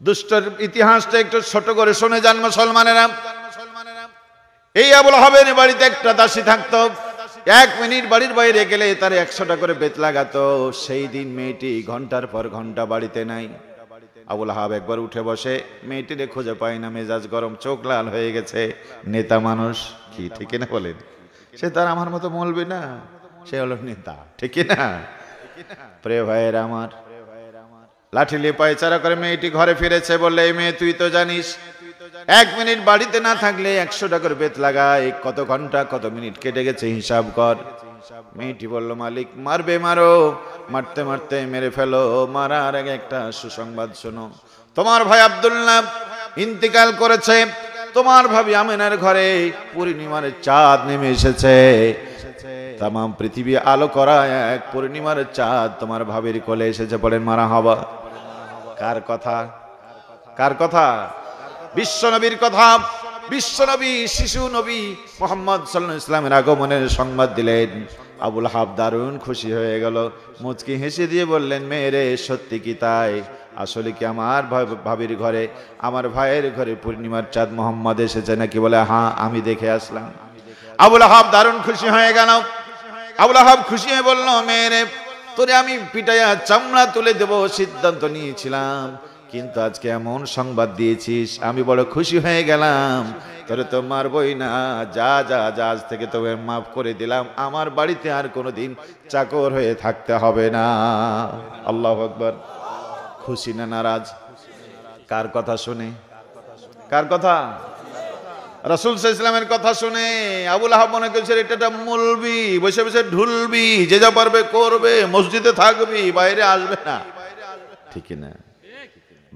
দুষ্টর ইতিহাসটা একটু ছোট করে শুনে যান মুসলমানেরা। এই আবু লাহাবের বাড়িতে একটা দাসী থাকতো। 1 মিনিট বাড়ির বাইরে গেলে তার 100 টাকা করে বেত লাগাতো। সেই দিন মেয়েটি ঘন্টার পর ঘন্টা বাড়িতে নাই। আবু লাহাব একবার উঠে বসে, মেয়েটিরে খুঁজে পায় না, মেজাজ গরম, চোখ লাল হয়ে গেছে। নেতা মানুষ, কি ঠিক না বলেন? সে তার আমার মতো মলবে না, সে হলো নেতা, ঠিক না? প্রিয় ভাইয়ের আমার, লাঠি নিয়ে পায়চারা করে মেয়েটি ঘরে ফিরেছে। বললে, এই মেয়ে, তুই তো জানিস 1 মিনিট বাড়িতে না থাকলে 100 টাকার বেত লাগায়, কত ঘন্টা কত মিনিট কেটে গেছে হিসাব কর। মেয়েটি বলল, মালিক, মারবে মারো, মারতে মারতে মেরে ফেলো, মারার আগে একটা সুসংবাদ শোনো। তোমার ভাই আব্দুল্লাহ ইন্তিকাল করেছে। তোমার ভাবি আমেনার ঘরে পূর্ণিমার চাঁদ নেমে এসেছে। তাম পৃথিবী আলো করা এক পূর্ণিমার চাঁদ তোমার ভাবির কোলে এসেছে। বলেন মারহাবা। কার কথা? কার কথা? বিশ্বনবীর কথা। বিশ্বনবী, শিশু নবী মুহাম্মদ সাল্লাল্লাহু আলাইহি ওয়াসাল্লামের আগমনের সংবাদ দিলেন। আবু লাহাব দারুণ খুশি হয়ে গেল। মুচকি হেসে দিয়ে বললেন, মেয়েরে, সত্যি কি তাই? আসলে কি আমার ভাবির ঘরে, আমার ভাইয়ের ঘরে পূর্ণিমার চাঁদ মুহাম্মদ এসেছে নাকি? বলে, হ্যাঁ, আমি দেখে আসলাম। আবু লাহাব দারুণ খুশি হয়ে গেল। আবু লাহাব খুশি হয়ে বলল, মেয়েরে, তোরে আমি পিটাইয়া চামড়া তুলে দেব সিদ্ধান্ত নিয়েছিলাম, কিন্তু আজকে এমন সংবাদ দিয়েছিস, আমি বড় খুশি হয়ে গেলাম। তোরে তো মারবই না, যা যা যা, আজ থেকে তোকে মাফ করে দিলাম। আমার বাড়িতে আর কোনোদিন চাকর হয়ে থাকতে হবে না। আল্লাহু আকবার। খুশি না নারাজ? কার কথা শুনে? কার কথা? রাসূল সাল্লাল্লাহু আলাইহি ওয়াসাল্লামের কথা শুনে আবু লাহাব মনে করছে এটা মৌলবি, বসে বসে ঢুলবি, যে যা পারবে করবে, মসজিদে থাকবি, বাইরে আসবে না। ঠিক না?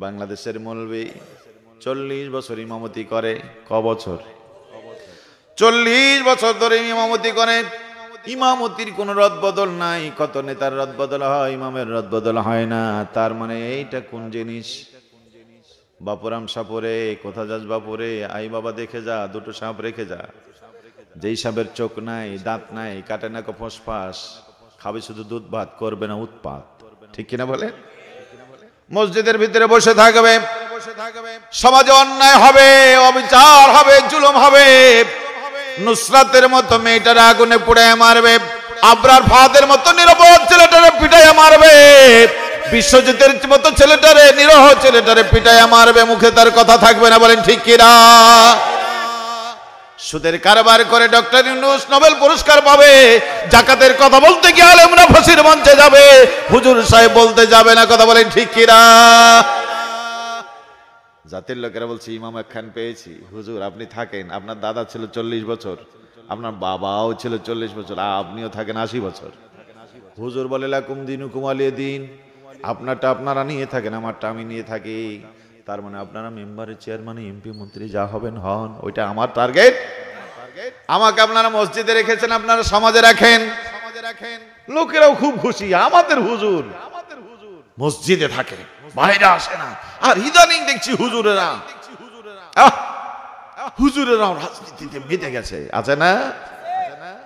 বাংলাদেশের মৌলবি 40 বছর ইমামতি করে। ক বছর? 40 বছর ধরে ইমামতি করে। ইমামতির কোন রদবদল নাই। কত নেতার রদবদল হয়, ইমামের রদবদল হয় না। তার মানে এইটা কোন জিনিস? বাপুরাম সাপরে, কোথা যাস বাপুরে, আই বাবা দেখে যা, দুটো সাপ রেখে যা। যেই সাপের চোখ নাই, দাঁত নাই, কাটে না ফোসফাস, খাবে শুধু দুধ ভাত, করবে না উৎপাত। ঠিক কিনা বলে? মসজিদের ভিতরে বসে থাকবে, সমাজে অন্যায় হবে, অবিচার হবে, জুলুম হবে। নুসরাতের মতো মেয়েটারে আগুনে পুড়ে মারবে, আবরার ফাদের মতো নিরপরাধ ছেলেটারে পিটাইয়া মারবে, বিশ্বজিতের মতো ছেলেটারে, নিরহ ছেলেটারে পিটাইয়া মারবে, মুখে তার কথা থাকবে না। বলেন ঠিক কিনা? সুদের কারবার করে ডক্টর ইউনূস নোবেল পুরস্কার পাবে, জাকাতের কথা বলতে গিয়ে আলেমরা ফাঁসির মঞ্চে যাবে, হুজুর সাহেব বলতে যাবে না। কথা বলেন ঠিক কিনা? জাতির লোকেরা বলছে ইমাম খান পেয়েছি, হুজুর আপনি থাকেন, আপনার দাদা ছিল 40 বছর, আপনার বাবাও ছিল 40 বছর, আপনিও থাকেন 80 বছর। হুজুর বলে লাকুম দিনুকুম ওয়ালিয়া দিন, আপনারটা আপনারা নিয়ে থাকেন, আমারটা আমি নিয়ে থাকি। তার মানে আপনারা মেম্বারের চেয়ারম্যান, এমপি, মন্ত্রী যা হবেন হন, ওইটা আমার টার্গেট। আমাকে আপনারা মসজিদে রেখেছেন, আপনারা সমাজে রাখেন। লোকেরাও খুব খুশি, আমাদের হুজুর মসজিদে থাকে, বাইরে আসে না। আর ইদানিং দেখছি হুজুরেরা রাজনীতিতে মেতে গেছে, আছে না?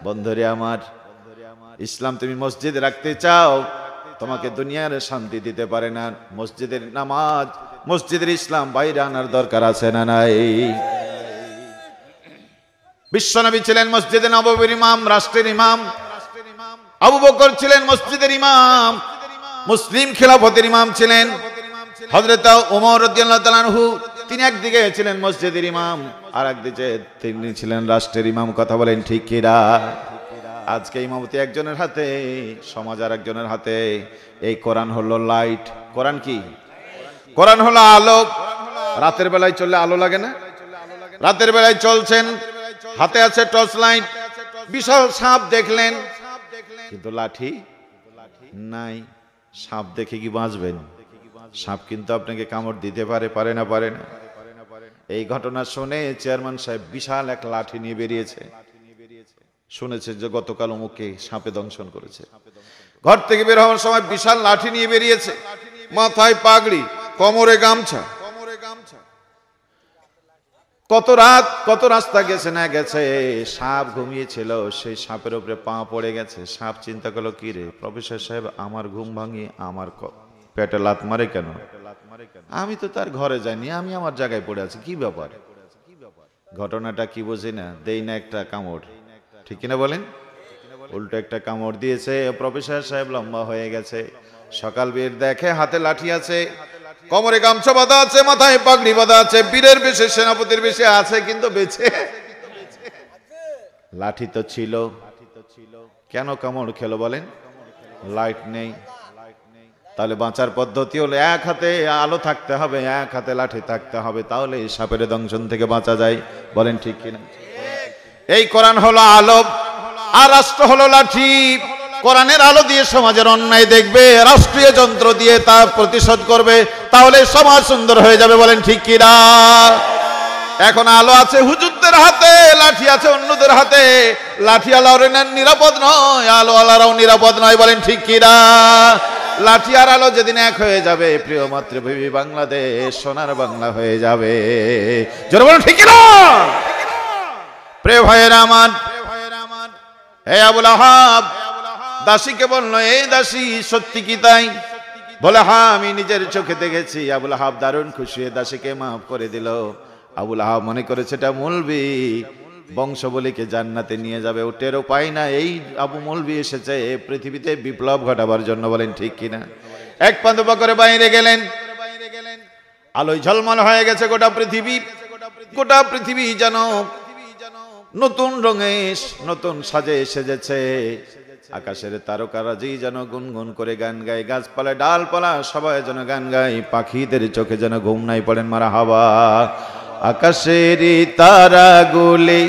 বন্ধুরে আমার, ইসলাম তুমি মসজিদে রাখতে চাও, তোমাকে দুনিয়ার শান্তি দিতে পারে না। মসজিদের নামাজ, মসজিদের ইসলাম বাইরে আনার দরকার আছে না নাই? বিশ্বনবী ছিলেন মসজিদে নববীর ইমাম, রাষ্ট্রের ইমাম। আবু বকর ছিলেন মসজিদের ইমাম, মুসলিম খেলাফতের ইমাম ছিলেন। হযরত ওমর রাদিয়াল্লাহু তাআলা আনহু তিনি একদিকে ছিলেন মসজিদের ইমাম, আর একদিকে তিনি ছিলেন রাষ্ট্রের ইমাম। কথা বলেন ঠিক কিনা? আজকে ইমামতি একজনের হাতে, সমাজ আর একজনের হাতে। এই কোরআন হলো লাইট। কোরআন কি? কোরআন হলো আলো। রাতের বেলায় চললে আলো লাগে না? রাতের বেলায় চলছেন, হাতে আছে টর্চ লাইট, বিশাল সাপ দেখলেন, কিন্তু লাঠি নাই। সাপ দেখে কি বাঁচবেন? সাপ কিন্তু আপনাকে কামড় দিতে পারে, পারে না? পারে না। এই ঘটনা শুনে চেয়ারম্যান সাহেব বিশাল এক লাঠি নিয়ে বেরিয়েছে। শুনেছে যে গতকাল অমুকে সাপে দংশন করেছে। ঘর থেকে বের হওয়ার সময় বিশাল লাঠি নিয়ে বেরিয়েছে, মাথায় পাগড়ি, কোমরে গামছা। কত রাস্তা গেছে না গেছে, সাপ ঘুমিয়েছিল, সেই সাপের উপরে পা পড়ে গেছে। সাপ চিন্তা করলো, কি রে প্রফেসর সাহেব, আমার ঘুম ভাঙিয়ে আমার পেটে লাত মারে কেন? আমি তো তার ঘরে যাইনি, আমি আমার জায়গায় পড়ে আছি, কি ব্যাপার? ঘটনাটা কি বুঝি না, দেই না একটা কামড়। ঠিক কিনা বলেন? উল্টো একটা কামড় দিয়েছে। প্রফেসর সাহেব লম্বা হয়ে গেছে। সকাল বের দেখে হাতে লাঠি আছে, কোমরে গামছা বাঁধা আছে, মাথায় পাগড়ি বাঁধা আছে, বীরের বেশে, সেনাপতির বেশে আছে, কিন্তু বেঁচে লাঠি তো ছিল। কেন কামড় খেলো বলেন? লাইট নেই। তাহলে বাঁচার পদ্ধতি হলো এক হাতে আলো থাকতে হবে, এক হাতে লাঠি থাকতে হবে, তাহলে সাপের দংশন থেকে বাঁচা যায়। বলেন ঠিক কিনা? এই কোরআন হলো আলো, আর রাষ্ট্র হলো লাঠি। কোরআনের আলো দিয়ে সমাজের অন্যায় দেখবে, রাষ্ট্রীয় যন্ত্র দিয়ে তা প্রতিশোধ করবে, তাহলে সমাজ সুন্দর হয়ে যাবে। বলেন ঠিক কিনা? এখন আলো আছে হুজুরদের হাতে, লাঠি আছে অন্যদের হাতে। লাঠি আলাওরা নিরাপদ নয়, আলো আলারাও নিরাপদ নয়। বলেন ঠিক কিনা? লাঠি আর আলো যেদিন এক হয়ে যাবে, প্রিয় মাতৃভূমি বাংলাদেশ সোনার বাংলা হয়ে যাবে। জোরে বলেন ঠিক কিনা? প্রিয় ভাইয়েরা আমার, হে আবু লাহাব দাসীকে বলল, এই দাসী সত্যি কি তাই? বলে হ্যাঁ, আমি নিজের চোখে দেখেছি। আবু লাহাব দারুণ খুশি হয়ে দাসীকে মাফ করে দিল। আবু লাহাব মনে করেছে এটা মৌলবি, বংশবলীকে জান্নাতে নিয়ে যাবে। ও টেরও পায় না এই আবু মৌলবি এসেছে পৃথিবীতে বিপ্লব ঘটাবার জন্য। বলেন ঠিক কিনা? এক পা দুপা করে বাইরে গেলেন, আলোয় ঝলমল হয়ে গেছে গোটা পৃথিবী। গোটা পৃথিবী যেন নতুন রঙে, নতুন সাজে সেজেছে। আকাশের তারকারাজি যেন গুনগুন করে গান গায়, গাছপালা ডালপালা সবাই যেন গান গায়, পাখিদের চোখে যেন ঘুম নাই পড়েন মারহাবা। আকাশেরই তারাগুলি,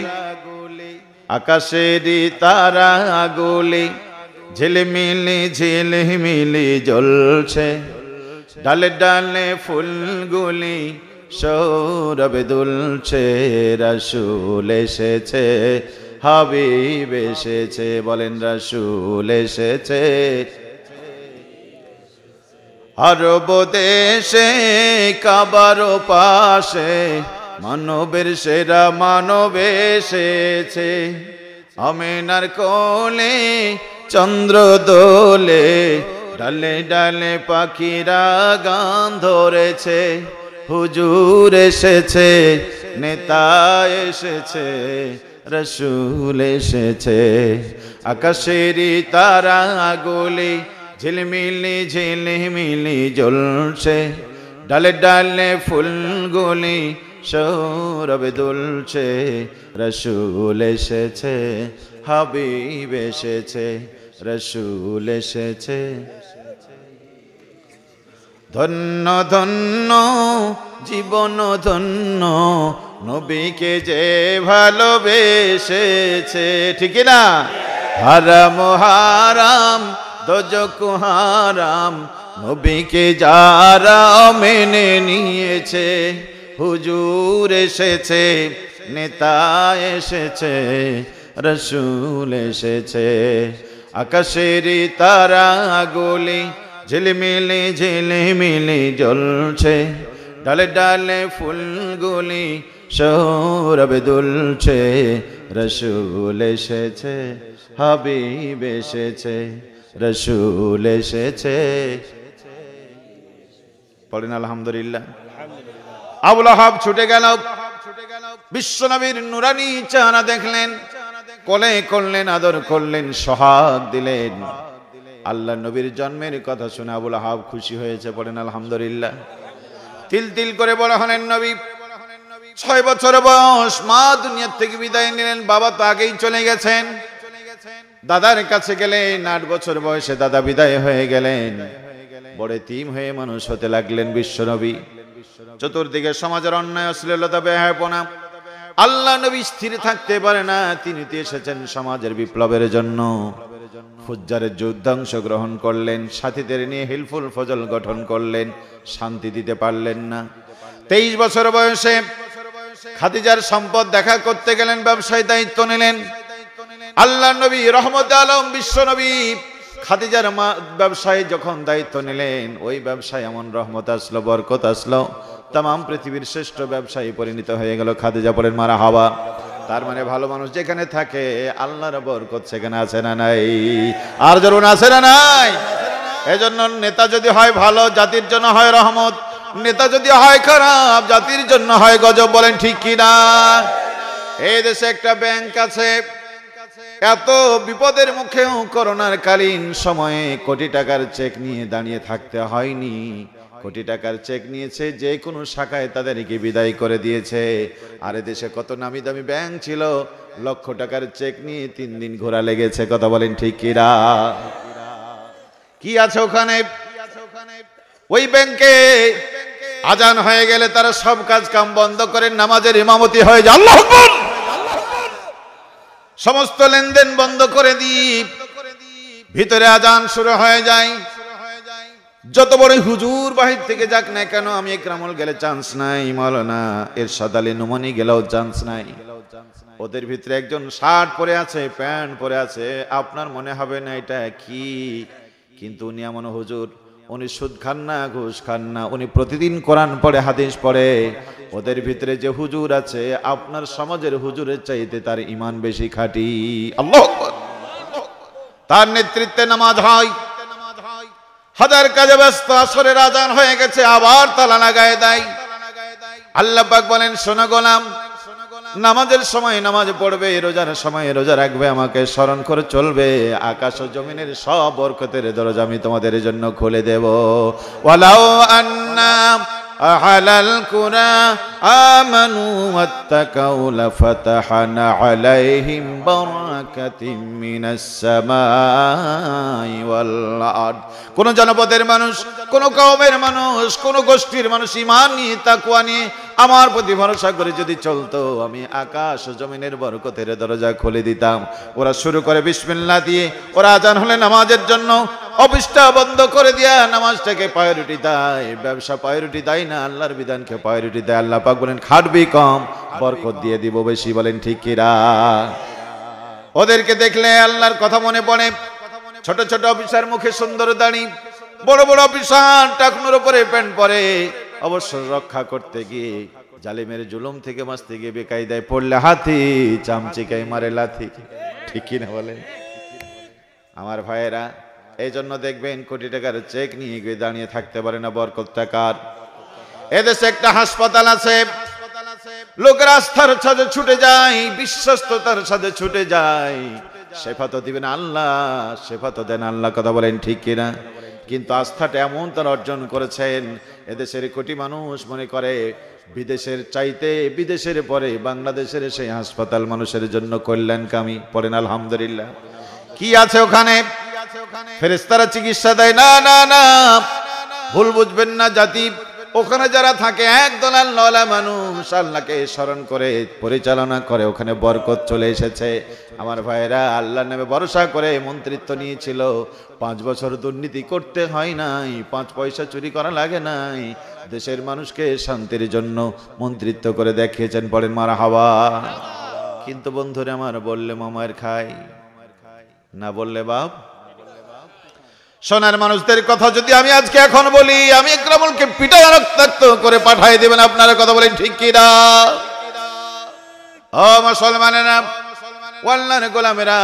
আকাশেরই তারাগুলি ঝিলমিলি ঝিলমিলি জ্বলছে, ডালে ডালে ফুলগুলি সৌরভে দুলছে, রাসূল এসেছে হাবিব এসেছে, বলেন রাসূল এসেছে। আরব দেশে কাবার পাশে মানবের সেরা মানব এসেছে, আমিনার কোলে চন্দ্র দোলে, ডালে ডালে পাখিরা গান ধরেছে, হুজুর এসেছে নেতা এসেছে, রাসূল এসেছে। আকাশেরই তারাগুলি ঝিলমিলি ঝিলমিলি জ্বলছে, ডালে ডালে ফুলগুলি সৌরভে দুলছে, রাসূল এসেছে হাবিব এসেছে, রাসূল এসেছে। ধন্য ধন্য জীবন ধন্য নবীকে যে ভালোবেসেছে, ঠিক না? হারাম হারাম দোজখ হারাম নবীকে যারা মেনে নিয়েছে, হুজুর এসেছে নেতা এসেছে, রাসূল এসেছে। আকাশেরই তারাগুলি ঝিলমিলি ঝিলমিলি জ্বলছে, ডালে ডালে ফুলগুলি সৌরভে দুলছে, রাসূল এসেছে হাবিব এসেছে, রাসূল এসেছে। পড়েন আলহামদুলিল্লাহ। আবু লাহাব ছুটে গেল, বিশ্বনবীর নুরানি চেহারা দেখলেন, কোলে করলেন, আদর করলেন, সোহাগ দিলেন। আল্লাহ নবীর জন্মের কথা শুনে আবু লাহাব খুশি হয়েছে, পড়েন আলহামদুলিল্লাহ। তিল তিল করে বড় হলেন নবী। 6 বছর বয়স, মা দুনিয়া থেকে বিদায় নিলেন, বাবা তো আগেই চলে গেছেন। দাদার কাছে গেলেন, 8 বছর বয়সে দাদা বিদায় হয়ে গেলেন। বড় এতিম হয়ে মানুষ হতে লাগলেন বিশ্বনবী। চতুর্দিকে সমাজের অন্যায়, অশ্লীলতা, বেহায়াপনা। আল্লাহ নবী স্থির থাকতে পারে না, তিনি তো এসেছেন সমাজের বিপ্লবের জন্য। ফুজ্জারের যুদ্ধে অংশগ্রহণ করলেন, সাথীদের নিয়ে হিলফুল ফজল গঠন করলেন, শান্তি দিতে পারলেন না। 23 বছর বয়সে খাদিজার সম্পদ দেখা করতে গেলেন, ব্যবসায় দায়িত্ব নিলেন। আল্লাহ নবী রহমতে আলম বিশ্ব নবী খাদিজার ব্যবসায় যখন দায়িত্ব নিলেন, ওই ব্যবসায় এমন রহমত আসলো, বরকত আসলো, তাম পৃথিবীর শ্রেষ্ঠ ব্যবসায়ী পরিণত হয়ে গেল খাদিজা, পড়েন মারহাবা। তার মানে ভালো মানুষ যেখানে থাকে আল্লাহর বরকত সেখানে আছে না নাই? আর জরুন আছে না নাই? এজন্য নেতা যদি হয় ভালো, জাতির জন্য হয় রহমত, নেতা যদি হয় খারাপ, জাতির জন্য হয় গজব, বলেন ঠিক কিনা? এই দেশে একটা ব্যাংক আছে, এত বিপদের মুখেও করোনার কালীন সময়ে কোটি টাকার চেক নিয়ে দাঁড়িয়ে থাকতে হয়নি। কোটি টাকার চেক নিয়েছে, যে কোনো শাখায় তাদেরকে বিদায় করে দিয়েছে। আর দেশে কত নামি দামি ব্যাংক ছিল, লক্ষ টাকার চেক নিয়ে 3 দিন ঘোরা লেগেছে, কথা বলেন ঠিক কিনা? কি আছে ওখানে? ওই ব্যাংকে আজান হয়ে গেলে তারা সব কাজ কাম বন্ধ করে নামাজের ইমামতি হয়ে যায়, আল্লাহু আকবার, সমস্ত লেনদেন বন্ধ করে দিই, ভিতরে আজান শুরু হয়ে যায়। যত বড় হুজুর বাহির থেকে যাক না কেন, আমি ইকরামুল গেলে চান্স নাই, মাওলানা এরশাদ আলী নুমানি গেলেও চান্স নাই। ওদের ভিতরে একজন শার্ট পরে আছে, প্যান্ট পরে আছে, আপনার মনে হবে না এটা কি, কিন্তু উনি এমন হুজুর, উনি সুদ খান না, ঘুষ খান না, উনি প্রতিদিন কোরআন পড়ে, হাদিস পড়ে। ওদের ভিতরে যে হুজুর আছে, আপনার সমাজের হুজুরের চাইতে তার ঈমান বেশি খাঁটি, আল্লাহু আকবার। তার নেতৃত্বে নামাজ হয়, হাজার কাজে ব্যস্ত, আসরের আজান হয়ে গেছে, আবার তালা লাগায় দেয়। আল্লাহ পাক বলেন, শোনো গোলাম, নামাজের সময় নামাজ পড়বে, রোজার সময় রোজা রাখবে, আমাকে স্মরণ করে চলবে, আকাশ ও জমিনের সব বরকতের দরজা আমি তোমাদের জন্য খুলে দেব। ওয়ালাউ আন্না আহালাল কুরা আমানু ওয়াত্তাকাউ লাফাতাহনা আলাইহিম বারাকাতিম মিনাস সামাই ওয়াল আরদ। কোন জনপদের মানুষ, কোন কওমের মানুষ, কোন গোষ্ঠীর মানুষ ঈমান নিয়ে তাকওয়া নিয়ে আমার প্রতি ভরসা করে যদি চলতো, আমি আকাশ ও জমিনের বরকতের দরজা খুলে দিতাম। ওরা শুরু করে বিসমিল্লাহ দিয়ে, ওরা আজান হলে নামাজের জন্য অফিসটা বন্ধ করে দিয়া নামাজটাকে প্রায়োরিটি দেয়, ব্যবসা প্রায়োরিটি দেয় না, আল্লাহর বিধানকে প্রায়োরিটি দেয়। আল্লাহ পাক বলেন খাটবি কম, বরকত দিয়ে দিব বেশি। বলেন ঠিক কিনা? ওদেরকে দেখলে আল্লাহর কথা মনে পড়ে। ছোট ছোট অফিসার মুখে সুন্দর দাড়ি, বড় বড় অফিসার টাকনুর উপরে প্যান্ট পরে, অবশ্য রক্ষা করতে গিয়ে জালিমের জুলুম থেকে বাঁচতে গিয়ে বেকায়দায় পড়লে হাতি চামচিকাই মারে লাথি। ঠিক কিনা বলে আমার ভাইয়েরা? এই জন্য দেখবেন কোটি টাকার চেক নিয়ে গিয়ে দাঁড়িয়ে থাকতে পারে না বরকত টাকার। এদেশে একটা হাসপাতাল আছে, লোকের আস্থার সাথে ছুটে যায়, বিশ্বস্ততার সাথে ছুটে যায়, শেফা তো দিবেন আল্লাহ, শেফা তো দেন আল্লাহ। কথা বলেন ঠিক কিনা? কিন্তু আস্থাটা এমন তারা অর্জন করেছেন, এদেশের কোটি মানুষ মনে করে বিদেশের চাইতে, বিদেশের পরে বাংলাদেশের সেই হাসপাতাল মানুষের জন্য কল্যাণকামী। পড়েন আলহামদুলিল্লাহ। কি আছে ওখানে? ফেরেশতারা চিকিৎসা দেয় না। না না, ভুল বুঝবেন না জাতি। ওখানে যারা থাকে একদল আল্লাহওয়ালা মানুষ, আল্লাহকে স্মরণ করে পরিচালনা করে, ওখানে বরকত চলে এসেছে। আমার ভাইয়েরা, আল্লাহর নামে ভরসা করে মন্ত্রিত্ব নিয়েছিল, 5 বছর দুর্নীতি করতে হয় নাই, 5 পয়সা চুরি করা লাগে নাই, দেশের মানুষকে শান্তির জন্য মন্ত্রিত্ব করে দেখিয়েছেন। পড়েন মারহাবা। কিন্তু বন্ধুরে আমার, বললে মামার খাই, না বললে বাপ। সোনার মানুষদের কথা যদি আমি আজকে এখন বলি, আমি ইকরামুলকে পিটায় রক্তাক্ত করে পাঠিয়ে দেবেন আপনারা। কথা বলেন ঠিক কিনা? ও মুসলমানেরা, আল্লাহর গোলামেরা,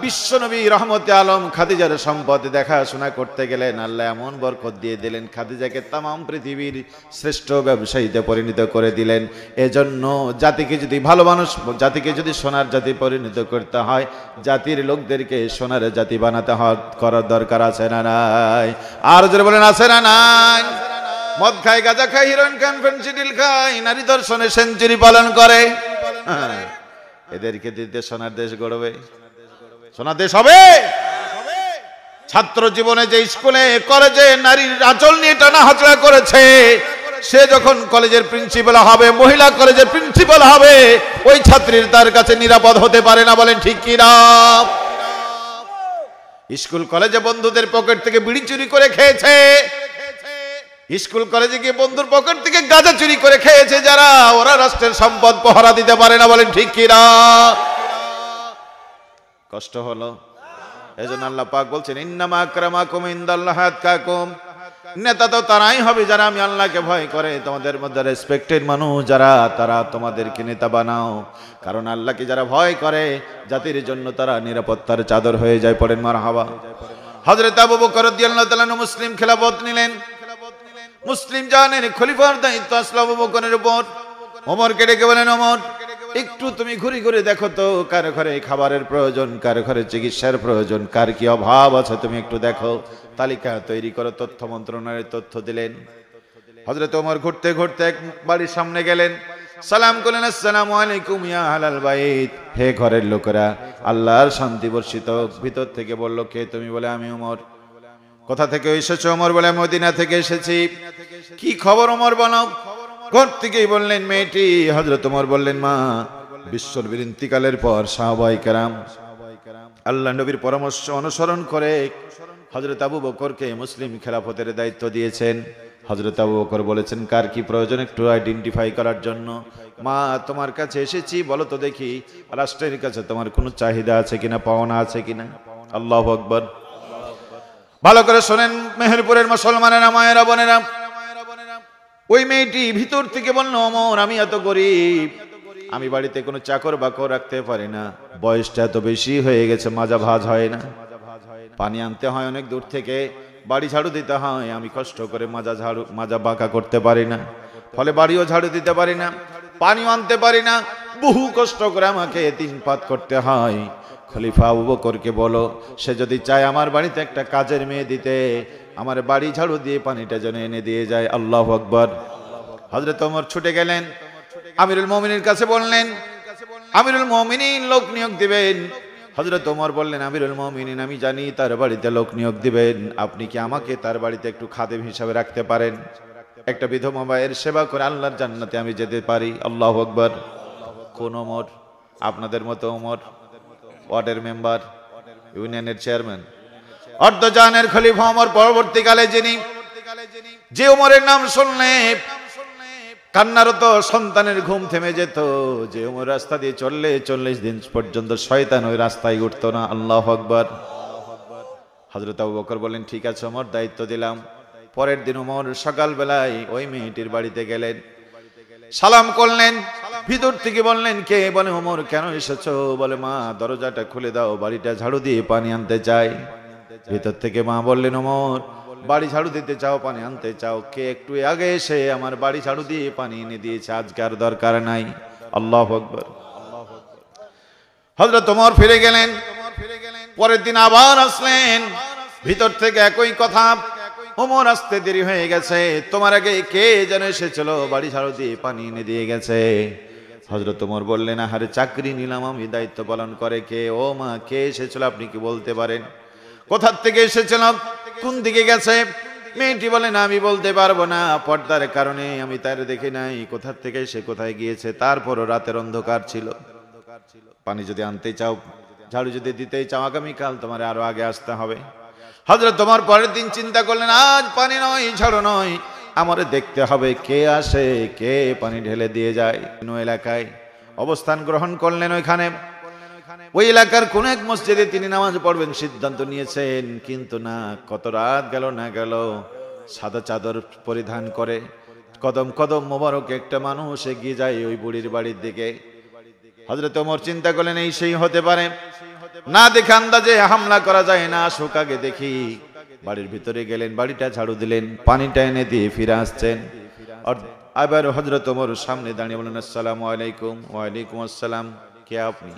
বিশ্বনবী রহমতে আলম খাদিজার সম্পদ দেখাশোনা করতে গেলেন, আল্লাহ এমন বরকত দিয়ে দিলেন, খাদিজাকে তামাম পৃথিবীর শ্রেষ্ঠ ব্যবসায়ীতে পরিণত করে দিলেন। এজন্য জাতিকে যদি ভালো মানুষ, জাতিকে যদি সোনার জাতি পরিণত করতে হয়, জাতির লোকদেরকে সোনার জাতি বানাতে করার দরকার আছে না নাই? আর যদি বলেন আছে না নাই? মদ খায়, গাঁজা খায়, হিরোইন খান, ফেন্সিডিল খায়, নারী ধর্ষণে সেঞ্চুরি পালন করে, এদেরকে দিতে সোনার দেশ গড়বে, সোনার দেশ হবে। ছাত্র জীবনে যে স্কুলে কলেজে নারীর আঁচল নিয়ে টানা হাঁচড়া করেছে, সে যখন কলেজের প্রিন্সিপাল হবে, মহিলা কলেজের প্রিন্সিপাল হবে, ওই ছাত্রীর তার কাছে নিরাপদ হতে পারে না। বলেন ঠিক কিনা? স্কুল কলেজে বন্ধুদের পকেট থেকে বিড়ি চুরি করে খেয়েছে, স্কুল কলেজে গিয়ে বন্ধুর পকেট থেকে গাঁজা চুরি করে খেয়েছে যারা, ওরা রাষ্ট্রের সম্পদ পহরা দিতে পারে না। বলেন ঠিক কিনা? কষ্ট হলো। এজন্য আল্লাহ পাক বলছেন ইন্নামা আকরামাকুম ইনদাল্লাহি আতকাকুম। নেতা তো তারাই হবে যারা আমি আল্লাহকে ভয় করে, তোমাদের মধ্যে রেসপেক্টেড মানুষ যারা, তারা তোমাদেরকে নেতা বানাও। কারণ আল্লাহকে যারা ভয় করে, জাতির জন্য তারা নিরাপত্তার চাদর হয়ে যায়। পড়েন মারহাবা। হযরত আবু বকর রাদিয়াল্লাহু তাআলা মুসলিম খেলাফত নিলেন। মুসলিম জানের খলিফার দায়িত্ব আসলো আবু বকরের উপর। ওমরকে ডেকে বলেন, ওমর একটু তুমি ঘুরে ঘুরে দেখো তো, কার ঘরে খাবারের প্রয়োজন, কার ঘরে চিকিৎসার প্রয়োজন, কার কি অভাব আছে, তুমি একটু দেখো, তালিকা তৈরি করো। তথ্য মন্ত্রণালয়ের তথ্য দিলেন। হযরত ওমর ঘুরতে ঘুরতে এক বাড়ির সামনে গেলেন, সালাম করলেন, আসসালামু আলাইকুম ইয়া আহলাল বাইত, হে ঘরের লোকেরা, আল্লাহর শান্তি বর্ষিত। ভিতর থেকে বলল, কে তুমি? বলে আমি ওমর। কোথা থেকে এসেছো? ওমর বলে মদিনা থেকে এসেছি। কি খবর ওমর বলো? ঘর থেকেই বললেন মেয়েটি। হযরত ওমর বললেন, মা, বিশ্বনবীর ইন্তিকালের পর সাহাবায়ে কেরাম আল্লাহ নবীর পরামর্শ অনুসরণ করে হযরত আবু বকরকে মুসলিম খেলাফতের দায়িত্ব দিয়েছেন। হযরত আবু বকর বলেছেন, কার কি প্রয়োজন একটু আইডেন্টিফাই করার জন্য। মা, তোমার কাছে এসেছি, বলো তো দেখি রাষ্ট্রের কাছে তোমার কোনো চাহিদা আছে কিনা, পাওনা আছে কিনা। আল্লাহু আকবার। ভালো করে শোনেন মেহেরপুরের মুসলমানেরা, মায়েরা, বোনেরা, ওই মেয়েটি ভিতর থেকে বলল, ওমর আমি এত গরিব, আমি বাড়িতে কোনো চাকর বাকর রাখতে পারি না, বয়সটা এত বেশি হয়ে গেছে, মাজা ভাজ হয় না, পানি আনতে হয় অনেক দূর থেকে, বাড়ি ঝাড়ু দিতে হয়, আমি কষ্ট করে মাজা বাঁকা করতে পারি না, ফলে বাড়িও ঝাড়ু দিতে পারি না, পানিও আনতে পারি না, বহু কষ্ট করে আমাকে 3 পাত করতে হয়। খলিফা আবু বকরকে বলো, সে যদি চায় আমার বাড়িতে একটা কাজের মেয়ে দিতে, আমার বাড়ি ঝাড়ু দিয়ে পানিটা যেন এনে দিয়ে যায়। আল্লাহু আকবার। হযরত ওমর ছুটে গেলেন, আমিরুল মুমিনের কাছে বললেন, আমিরুল মুমিনিন লোক নিয়োগ দিবেন। হযরত ওমর বললেন, আমিরুল মুমিনিন আমি জানি তার বাড়িতে লোক নিয়োগ দিবেন, আপনি কি আমাকে তার বাড়িতে একটু খাদেম হিসাবে রাখতে পারেন? একটা বিধবা মায়ের সেবা করে আল্লাহর জান্নাতে আমি যেতে পারি। আল্লাহু আকবার। কোন ওমর? আপনাদের মতো ওমর, ওয়ার্ডের মেম্বার, ইউনিয়নের চেয়ারম্যান, অর্ধজাহানের খলিফা ওমর পরবর্তীকালে যিনি, যে ওমরের নাম শুনলে কান্নারত সন্তানের ঘুম থেমে যেত, যে ওমর রাস্তা দিয়ে চললে 40 দিন পর্যন্ত শয়তান ওই রাস্তায় উঠতো না। আল্লাহু আকবার। হযরত আবু বকর বললেন, ঠিক আছে ওমর, দায়িত্ব দিলাম। পরের দিন ওমর সকালবেলায় ওই মেয়েটির বাড়িতে গেলেন, সালাম করলেন, ভিতর থেকে বললেন, কে? বলে, ওমর, কেন এসেছো? বলে, মা দরজাটা খুলে দাও, বাড়িটা ঝাড়ু দিয়ে পানি আনতে চাই। ভিতর থেকে মা বললেন, ওমর বাড়ি ঝাড়ু দিতে চাও, পানি আনতে চাও? কে একটু আগে এসে আমার বাড়ি ঝাড়ু দিয়ে পানি এনে দিয়েছে, আজকে আর দরকার নাই। আল্লাহু আকবার। হযরত ওমর ফিরে গেলেন, পরের দিন আবার আসলেন, ভিতর থেকে একই কথা, ওমর আসতে দেরি হয়ে গেছে, তোমার আগে কে যেন এসেছিল, বাড়ি ঝাড়ু দিয়ে পানি এনে দিয়ে গেছে। হযরত ওমর বললেন, আরে চাকরি নিলাম আমি, দায়িত্ব পালন করে কে? ও মা, কে এসেছিল আপনি কি বলতে পারেন? কোথার থেকে এসেছিল, কোন দিকে গেছে? মেয়েটি বলেন, আমি বলতে পারবো না, পর্দার কারণে আমি তার দেখি নাই, কোথার থেকে সে কোথায় গিয়েছে। তারপরও রাতের অন্ধকার ছিল। পানি যদি আনতে চাও, ঝাড়ু যদি দিতেই চাও, আগামীকাল তোমার আরো আগে আসতে হবে। হযরত ওমর পরের দিন চিন্তা করলেন, আজ পানি নয়, ঝাড়ু নয়, আমারে দেখতে হবে কে আসে, কে পানি ঢেলে দিয়ে যায়। এলাকায় অবস্থান গ্রহণ করলেন। ওই এলাকার কোন এক মসজিদে তিনি নামাজ পড়বেন সিদ্ধান্ত নিয়েছেন। কিন্তু না, কত রাত গেল না গেল, সাদা চাদর পরিধান করে কদম কদম মোবারক একটা মানুষ এগিয়ে যায় ওই বুড়ির বাড়ির দিকে। হযরত ওমর চিন্তা করলেন, এই সেই হতে পারে, না দেখে আন্দাজে হামলা করা যায় না, আসুক আগে দেখি। বাড়ির ভিতরে গেলেন, বাড়িটা ঝাড়ু দিলেন, পানিটা এনে দিয়ে ফিরে আসছেন। আর আবার হযরত ওমর সামনে দাঁড়িয়ে বলেন, আসসালামু আলাইকুম। ওয়ালাইকুম আসসালাম, কে আপনি?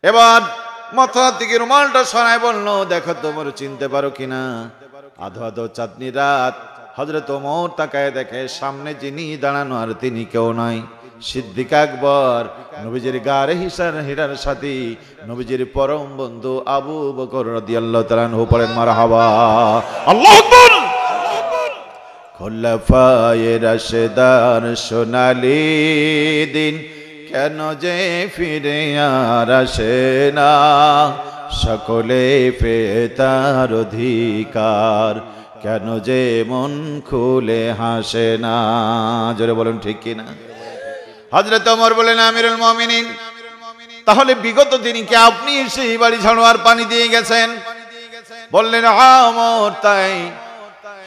এবার মাথা থেকে রুমালটা সরায় বলল, দেখো তোমরা চিনতে পারো কিনা। আধো আধো চাঁদনি রাত, হযরত ওমর তাকায় দেখে সামনে যিনি দাঁড়ানো আর তিনি কেউ নয়, সিদ্দিক আকবর, নবীজির গারে হীরার সাথী, নবীজির পরম বন্ধু আবু বকর রাদিয়াল্লাহু তাআলা আনহু। পড়েন মারহাবা, আল্লাহু আকবার। খোলাফায়ে রাশেদার সোনালী দিন কেন যে ফিরে আর আসে না, সকলে পেয়ে তার অধিকার, কেন যে মন খুলে হাসে না। জোরে বলুন ঠিক কিনা? হযরত ওমর বলেন, আমিরুল মুমিনিন, তাহলে বিগত দিনে কি আপনি সেই বাড়ি ঝাড়ু আর পানি দিয়ে গেছেন? বললেন, হ্যাঁ ওমর, তাই।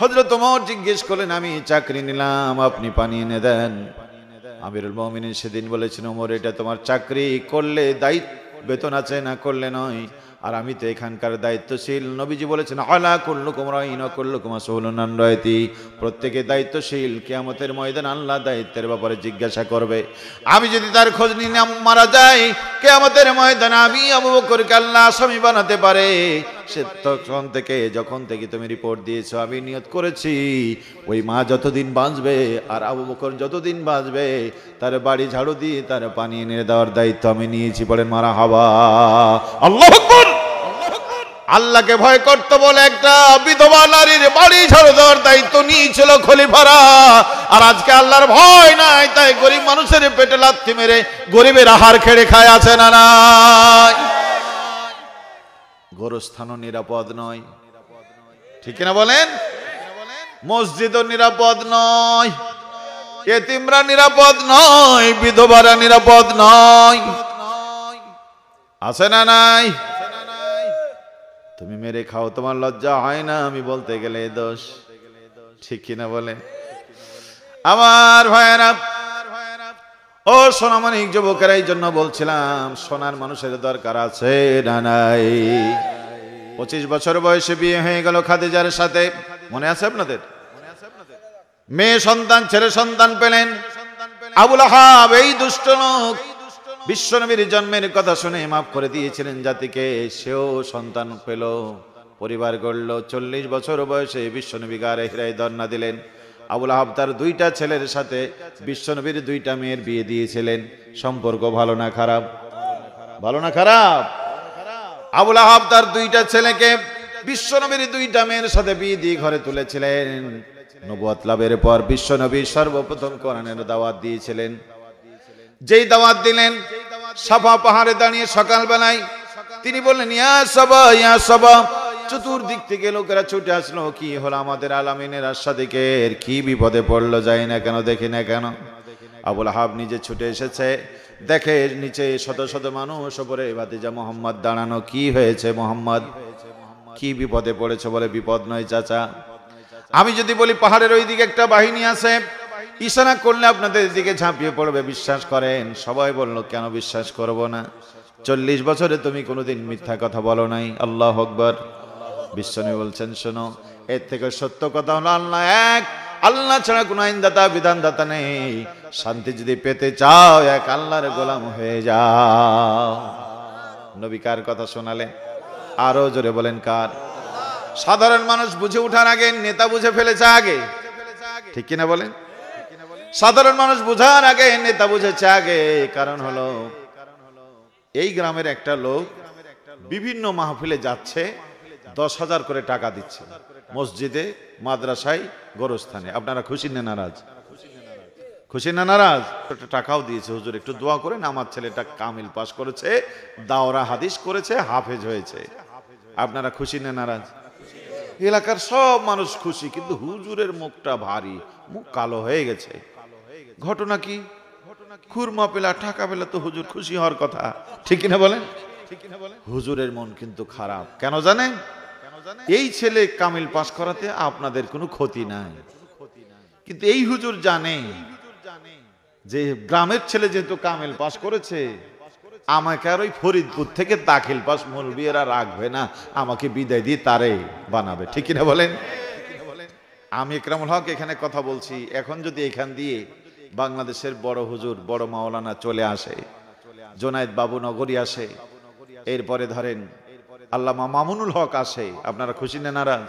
হযরত ওমর জিজ্ঞেস করলেন, আমি চাকরি নিলাম, আপনি পানি এনে দেন। আমিরুল মুমিনিন সেদিন বলেছেন, ওমর এটা তোমার চাকরি, করলে দায়িত্ব বেতন আছে, না করলে নয়। আর আমি তো এখানকার দায়িত্বশীল। নবীজি বলেছেন, আলা কুল্লুকুম রাইন ওয়া কুল্লুকুম মাসউলুন আন রাইতি, প্রত্যেকে দায়িত্বশীল, কিয়ামতের ময়দানে আল্লাহ দায়িত্বের ব্যাপারে জিজ্ঞাসা করবে। আমি যদি তার খোঁজ নিয়ে মারা যাই, কিয়ামতের ময়দানে আমি আবু বকরকে আল্লাহ আসামি বানাতে পারে। সে তখন থেকে, যখন থেকে তুমি রিপোর্ট দিয়েছো, আমি নিয়ত করেছি ওই মা যতদিন বাঁচবে আর আবু বকর যতদিন বাঁচবে, তার বাড়ি ঝাড়ু দিয়ে তার পানি এনে দেওয়ার দায়িত্ব আমি নিয়েছি। পড়েন মারহাবা, আল্লাহু আকবার। আল্লাহকে ভয় করতে বলে একটা বিধবা নারীর বাড়ি ঝাড়ু দেওয়ার দায়িত্ব নিয়েছিল খলিফারা। আর আজকে আল্লাহর ভয় নাই, তাই গরিব মানুষের পেটে লাথি মেরে গরিবের আহার খেড়ে খায়, আছে না নাই? গোরস্থানও নিরাপদ নয়, ঠিক না বলেন? মসজিদও নিরাপদ নয়, এতিমরা নিরাপদ নয়, বিধবারা নিরাপদ নয়, আছে না নাই? তুমি মেরে খাও, তোমার লজ্জা হয় না আমি বলতে গেলে দোষ, ঠিক কিনা বলেন? আমার ভাইয়েরা, ও সোনামণি যুবকেরা, এই জন্য বলছিলাম সোনার মানুষের দরকার আছে না নাই? 25 বছর বয়সে বিয়ে হয়ে গেল খাদিজার সাথে, মনে আছে আপনাদের? মেয়ে সন্তান ছেলে সন্তান পেলেন। আবুল আহাব এই দুষ্ট লোক বিশ্বনবীর জন্মের কথা শুনে মাফ করে দিয়েছিলেন জাতিকে, সেও সন্তান পেল, পরিবার গড়ল। 40 বছর বয়সে বিশ্বনবী গারে হিরায় ধর্ণা দিলেন। আবুল আহাব তার দুইটা ছেলের সাথে বিশ্বনবীর দুইটা মেয়ের বিয়ে দিয়েছিলেন। সম্পর্ক ভালো না খারাপ? ভালো না খারাপ? আবুল আহাব তার দুইটা ছেলেকে বিশ্বনবীর দুইটা মেয়ের সাথে বিয়ে দিয়ে ঘরে তুলেছিলেন। নবুয়ত লাভের পর বিশ্বনবী সর্বপ্রথম কোরআনের দাওয়াত দিয়েছিলেন। যেই দাওয়াত দিলেন, সাফা পাহাড়ে দাঁড়িয়ে সকালবেলায় তিনি বললেন, ইয়া সাবা ইয়া সাবা। চতুর্দিক থেকে লোকেরা ছুটে আসলো, কি হলো আমাদের আলামিনের আশাদিকের, কি বিপদে পড়লো, যায় না কেন, দেখি না কেন। আবুল আহাব নিজে ছুটে এসেছে, দেখে নিচে শত শত মানুষ, ওপরে ভাতিজা মোহাম্মদ দাঁড়ানো। কি হয়েছে মোহাম্মদ, কি বিপদে পড়েছে? বলে, বিপদ নয় চাচা, আমি যদি বলি পাহাড়ের ওই দিকে একটা বাহিনী আছে, ইশারা করলে আপনাদের দিকে ঝাঁপিয়ে পড়বে, বিশ্বাস করেন? সবাই বলল, কেন বিশ্বাস করব না? 40 বছরে তুমি কোনোদিন মিথ্যা কথা বলো নাই। আল্লাহু আকবার। বিশ্বনবী বলছেন, শোনো, এর থেকে সত্য কথা হলো আল্লাহ এক, আল্লাহ ছাড়া কোনো আইনদাতা বিধানদাতা নেই। শান্তি যদি পেতে চাও, এক আল্লাহর গোলাম হয়ে যাও। নবী কার কথা শোনালেন? আরো জোরে বলেন, কার? সাধারণ মানুষ বুঝে ওঠার আগে নেতা বুঝে ফেলেছে আগে, ঠিক কিনা বলেন? সাধারণ মানুষ বুঝার আগে নেতা বুঝেছে আগে। কারণ হলো, এই গ্রামের একটা লোক বিভিন্ন মাহফিলে যাচ্ছে, 10,000 করে টাকা দিচ্ছে, মসজিদে, মাদ্রাসায়, গোরস্থানে। আপনারা খুশি না নারাজ? খুশি না নারাজ? টাকাও দিয়েছে, হুজুর একটু দোয়া করেন, আমার ছেলেটা কামিল পাস করেছে, দাওরা হাদিস করেছে, হাফেজ হয়েছে। আপনারা খুশি না নারাজ? এলাকার সব মানুষ খুশি, কিন্তু হুজুরের মুখটা ভারী, মুখ কালো হয়ে গেছে। ঘটনা কি? খুরমা পেলা, টাকা পেলা তো হুজুর খুশি হওয়ার কথা, ঠিক না বলেন? হুজুরের মন কিন্তু খারাপ। কেন জানেন? এই ছেলে কামিল পাস করাতে আপনাদের কোনো ক্ষতি নাই, কিন্তু এই হুজুর জানে যে গ্রামের ছেলে যেহেতু কামিল পাস করেছে, আমাকে আর ওই ফরিদপুর থেকে দাখিল পাস মৌলবীরা রাখবে না, আমাকে বিদায় দিয়ে তারে বানাবে, ঠিক না বলেন? আমি ইকরামুল হক এখানে কথা বলছি, এখন যদি এখান দিয়ে বাংলাদেশের বড় হুজুর, বড় মাওলানা চলে আসে, জোনায়েদ বাবু নগরী আসে, এরপরে ধরেন আল্লামা মামুনুল হক আসে, আপনারা খুশি না নারাজ?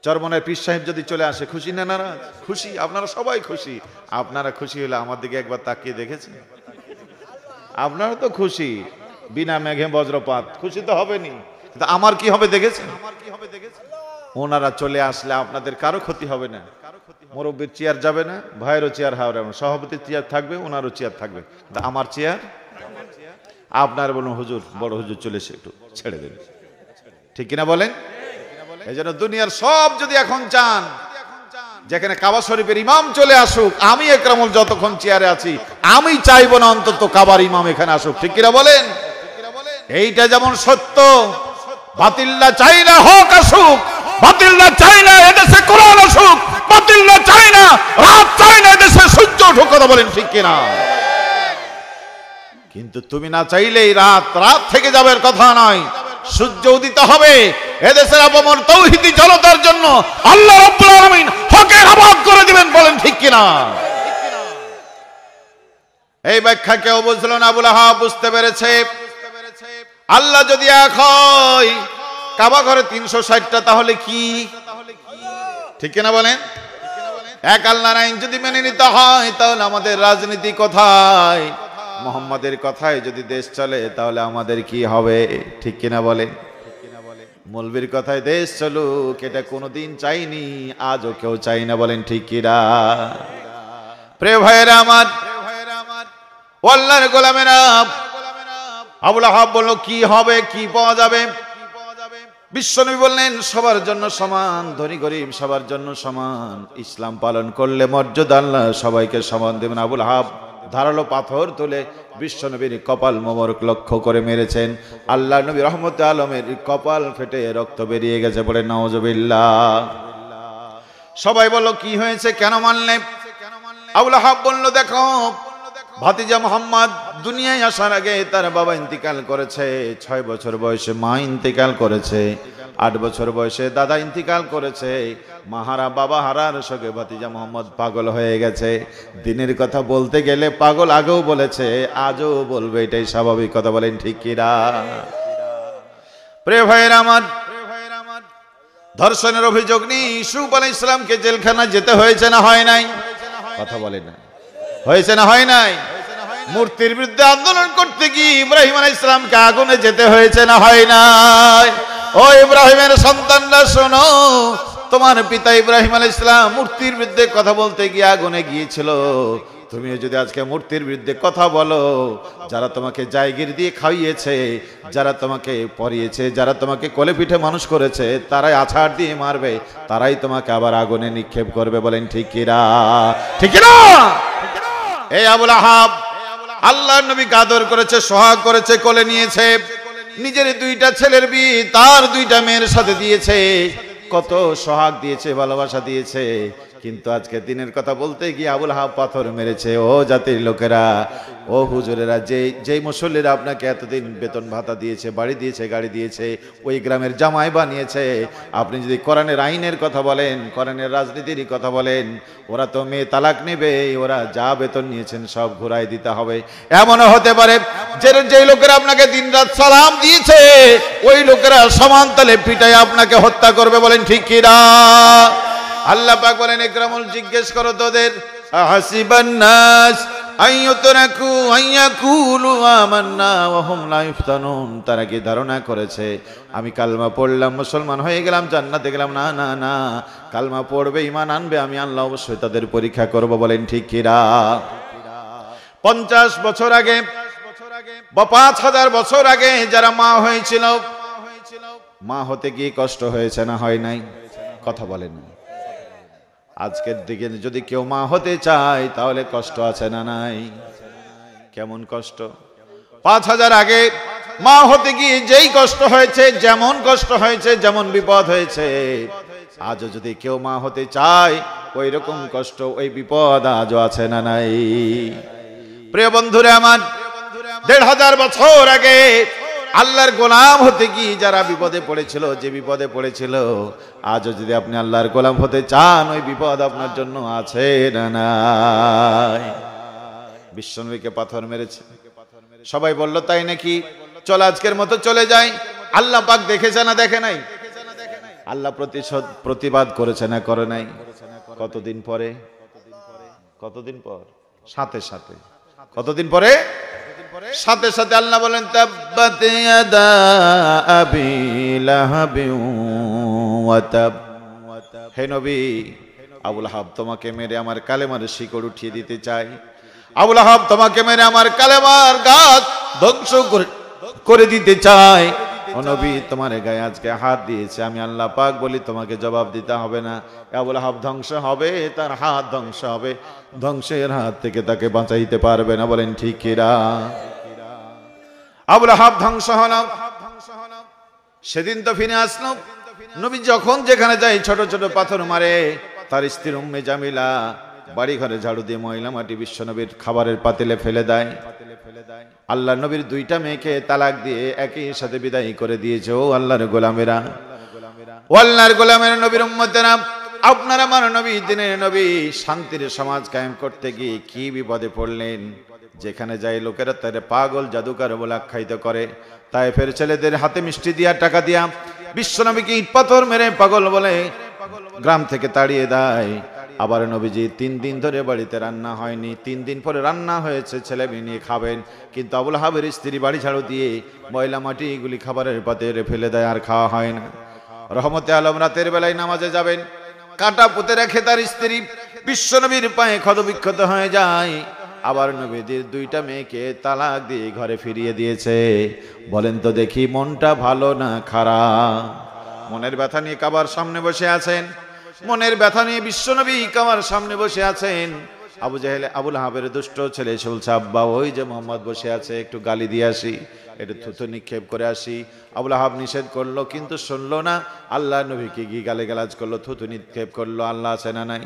চরমনের পীর সাহেব যদি চলে আসে, খুশি না নারাজ? খুশি, আপনারা সবাই খুশি। আপনারা খুশি হলে আমার দিকে একবার তাকিয়ে দেখেছেন? আপনারা তো খুশি, বিনা মেঘে বজ্রপাত, খুশি তো হবেনি, কিন্তু আমার কি হবে দেখেছেন? ওনারা চলে আসলে আপনাদের কারো ক্ষতি হবে না। মুরব্বীর চেয়ার যাবে না, ভাইয়েরও চেয়ার হাওড়ে, সভাপতির চেয়ার থাকবে, ওনারও চেয়ার থাকবে, কিন্তু আমার চেয়ার আপনার বলুন, হুজুর, বড় হুজুর চলে এসে একটু ছেড়ে দেবে, ঠিক কিনা বলেন? এই জন্য দুনিয়ার সব যদি এখন চান যেখানে কাবা শরীফের ইমাম চলে আসুক, আমি একরামুল যতক্ষণ চেয়ারে আছি আমি চাইবো না অন্তত কাবার ইমাম এখানে আসুক, ঠিক কিনা বলেন? এইটা যেমন সত্য, বাতিল্লা চাই না হক আসুক, বাতিল্লা চাই না এদেশে কোরআন আসুক, বাতিল্লা চাই না রাত চাই না এদেশে সূর্য উঠুক, কথা বলেন ঠিক কিনা? কিন্তু তুমি না চাইলেই রাত রাত থেকে যাবে কথা নয়, সূর্য উদিত হবে। এদেশের অপমর তৌহিদি জনতার জন্য আল্লাহ রাব্বুল আলামিন হকের আবাদ করে দিবেন, বলেন ঠিক কিনা? এই ব্যাখ্যা কেউ বুঝলো না, আবুল আহাব বুঝতে পেরেছে। আল্লাহ যদি এক হয়, কাবা ঘরে 360টা, তাহলে কি? ঠিক কিনা বলেন? এক আল্লাহর আইন যদি মেনে নিতে হয়, তাহলে আমাদের রাজনীতি কোথায়? মোহাম্মদের কথায় যদি দেশ চলে, তাহলে আমাদের কি হবে? ঠিক কিনা বলেন? মৌলবীর কথায় দেশ চলুক, এটা কোনোদিন চাইনি, আজও কেউ চাই না, বলেন ঠিক কিনা? প্রিয় ভাইয়েরা আমার, আল্লাহর গোলামেরা, আবুল আহাব বলল, কি হবে, কি পাওয়া যাবে? বিশ্বনবী বললেন, সবার জন্য সমান, ধনী গরিব সবার জন্য সমান, ইসলাম পালন করলে মর্যাদা আল্লাহ সবাইকে সমান দেবেন। আবুল আহাব ধারালো পাথর তুলে বিশ্বনবীর কপাল মোবারক লক্ষ্য করে মেরেছেন। আল্লাহ নবী রহমতে আলমের কপাল ফেটে রক্ত বেরিয়ে গেছে, বলে নাউজুবিল্লাহ। সবাই বলল, কি হয়েছে, কেন মানলে? আবুল আহাব বলল, দেখো, ভাতিজা মোহাম্মদ দুনিয়ায় আসার আগে তার বাবা ইন্তিকাল করেছে, 6 বছর বয়সে মা ইন্তিকাল করেছে, 8 বছর বয়সে দাদা ইন্তিকাল করেছে। মাহারা বাবা হারার শোকে ভাতিজা মোহাম্মদ পাগল হয়ে গেছে। দিনের কথা বলতে গেলে পাগল আগেও বলেছে, আজও বলবে, এটাই স্বাভাবিক, কথা বলেন ঠিক কিনা? প্রিয় ভাইয়েরা আমার, ধর্ষণের অভিযোগ নিয়ে ইউসুফ আলাইহিস সালামকে জেলখানা যেতে হয়েছে না হয় নাই? কথা বলে না, হয়েছে না হয় নাই? মূর্তির বিরুদ্ধে আন্দোলন করতে গিয়ে ইব্রাহিম আলাইহিস সালামকে আগুনে যেতে হয়েছে না হয় নাই? ও ইব্রাহিমের সন্তানরা শোনো, তোমার পিতা ইব্রাহিম আলাইহিস সালাম মূর্তির বিরুদ্ধে কথা বলতে গিয়ে আগুনে গিয়েছিল। তুমিও যদি আজকে মূর্তির বিরুদ্ধে কথা বলো, যারা তোমাকে জায়গির দিয়ে খাইয়েছে, যারা তোমাকে পরিয়েছে, যারা তোমাকে কোলে পিঠে মানুষ করেছে, তারাই আছাড় দিয়ে মারবে, তারাই তোমাকে আবার আগুনে নিক্ষেপ করবে। বলেন ঠিক কিনা? ঠিক কিনা? এই আবুল আহাব আল্লাহর নবীকে আদর করেছে, সোহাগ করেছে, কোলে নিয়েছে, নিজের দুইটা ছেলের বিয়ে তার দুইটা মেয়ের সাথে দিয়েছে, কত সোহাগ দিয়েছে, ভালোবাসা দিয়েছে। কিন্তু আজকে দিনের কথা বলতে গিয়ে আবুল আহাব পাথর মেরেছে। ও জাতির লোকেরা, ও হুজুরেরা, যেই মুসল্লিরা আপনাকে এতদিন বেতন ভাতা দিয়েছে, বাড়ি দিয়েছে, গাড়ি দিয়েছে, ওই গ্রামের জামাই বানিয়েছে, আপনি যদি কোরআনের আইনের কথা বলেন, কোরআনের রাজনীতির কথা বলেন, ওরা তো মেয়ে তালাক নেবে, ওরা যা বেতন নিয়েছেন সব ঘুরাই দিতে হবে। এমনও হতে পারে যেই লোকেরা আপনাকে দিনরাত সালাম দিয়েছে, ওই লোকেরা সমান তালে পিটাই আপনাকে হত্যা করবে। বলেন ঠিক কিনা? আল্লাহ পাক বলেন, ইকরামুল জিজ্ঞেস করো তোদের, হাসিবান নাস আইয়ুতরাকু আইয়াকুলু আমান্না ওয়া হুম লা ইফতানুন, তারা কি ধারণা করেছে আমি কালমা পড়লাম, মুসলমান হয়ে গেলাম, জান্নাতে গেলাম? না না না, কালমা পড়বে, ঈমান আনবে, আমি আল্লাহ অবশ্যই তাদের পরীক্ষা করব। বলেন ঠিক কিনা? 50 বছর আগে বা 5000 বছর আগে যারা মা হয়েছিল, মা হতে গিয়ে কষ্ট হয়েছে না হয় নাই? কথা বলেন। আজকের দিকে যদি কেউ মা হতে চায় তাহলে কষ্ট আছে না নাই? কেমন কষ্ট? 5000 আগে মা হতে গিয়ে যেই কষ্ট হয়েছে, যেমন কষ্ট হয়েছে, যেমন বিপদ হয়েছে, আজও যদি কেউ মা হতে চায় ওই রকম কষ্ট, ওই বিপদ আজও আছে না নাই? প্রিয় বন্ধুরা আমার, 1500 বছর আগে আল্লাহর গোলাম হতে গিয়ে যারা বিপদে পড়েছিল, যে বিপদে পড়েছিল, আজও যদি আপনি আল্লাহর গোলাম হতে চান, ওই বিপদ আপনার জন্য আছে না নাই? বিশ্বনবীকে পাথর মেরেছে, সবাই বলল তাই নাকি, চল আজকের মতো চলে যাই। আল্লাহ পাক দেখেছে না দেখে নাই? আল্লাহ প্রতিবাদ করেছে না করে নাই? কতদিন পরে? কতদিন পর? সাথে সাথে। কতদিন পরে? সাথে সাথে আল্লাহ বলেন, তাব্বাত ইয়াদা আবি লাহাবিন ওয়া তাব। হে নবী, আবুল আহাব তোমাকে মেরে আমার কালেমার শিকড় উঠিয়ে দিতে চাই। আবুল আহাব তোমাকে মেরে আমার কালেমার গাছ ধ্বংস করে দিতে চাই। ও নবী, তোমার গায়ে আজকে হাত দিয়েছে, আমি আল্লাহ পাক বলি তোমাকে জবাব দিতে হবে না। আবুল আহাব ধ্বংস হবে, তার হাত ধ্বংস হবে, ধ্বংসের হাত থেকে তাকে বাঁচাইতে পারবে না। বলেন ঠিক কিনা? আবুল আহাব ধ্বংস হলো, সেদিন তো ফিরে আসলো। নবী যখন যেখানে যায় ছোট ছোট পাথর মারে। তার স্ত্রী উম্মে জামিলা বাড়ি ঘরে ঝাড়ু দিয়ে ময়লা মাটি বিশ্ব নবীর খাবারের পাতিলে ফেলে দেয়। আল্লাহ নবীর দুইটা মেয়েকে তালাক দিয়ে একই সাথে বিদায় করে দিয়েছে। ও আল্লাহর গোলামেরা, ও আল্লাহর গোলামেরা, নবীর উম্মতেরা, আপনারা আমার নবী, দিনের নবী, শান্তির সমাজ কায়েম করতে গিয়ে কি বিপদে পড়লেন। যেখানে যায় লোকেরা তাদের পাগল জাদুকর বলে আখ্যায়িত করে। তায়েফের ছেলেদের হাতে মিষ্টি দিয়া, টাকা দিয়া বিশ্বনবীকে ইট পাথর মেরে পাগল বলে গ্রাম থেকে তাড়িয়ে দেয়। আবার নবীজি 3 দিন ধরে বাড়িতে রান্না হয়নি, 3 দিন পরে রান্না হয়েছে, ছেলে মেয়ে নিয়ে খাবেন, কিন্তু আবুল আহাবের স্ত্রী বাড়ি ঝাড়ু দিয়ে ময়লা মাটি এগুলি খাবারের পাত্রে ফেলে দেয়, আর খাওয়া হয় না। রহমতে আলম রাতের বেলায় নামাজে যাবেন, কাঁটা পুঁতে রেখে তার স্ত্রী বিশ্বনবীর পায়ে ক্ষতবিক্ষত হয়ে যায়। আবার নবীজির দুইটা মেয়েকে তালাক দিয়ে ঘরে ফিরিয়ে দিয়েছে। বলেন তো দেখি, মনটা ভালো না খারাপ? মনের ব্যথা নিয়ে কাবার সামনে বসে আছেন, মনের ব্যথা নিয়ে বিশ্বনবী কাবার সামনে বসে আছেন। আবু জাহেল, আবুল আহাবের দুষ্ট ছেলে বলছে, আব্বা ওই যে মোহাম্মদ বসে আছে, একটু গালি দিয়ে আসি, একটু থুতু নিক্ষেপ করে আসি। আবুল আহাব নিষেধ করলো, কিন্তু শুনলো না। আল্লাহ নবীকে গিয়ে গালিগালাজ করলো, থুতু নিক্ষেপ করলো। আল্লাহ আছে না নাই?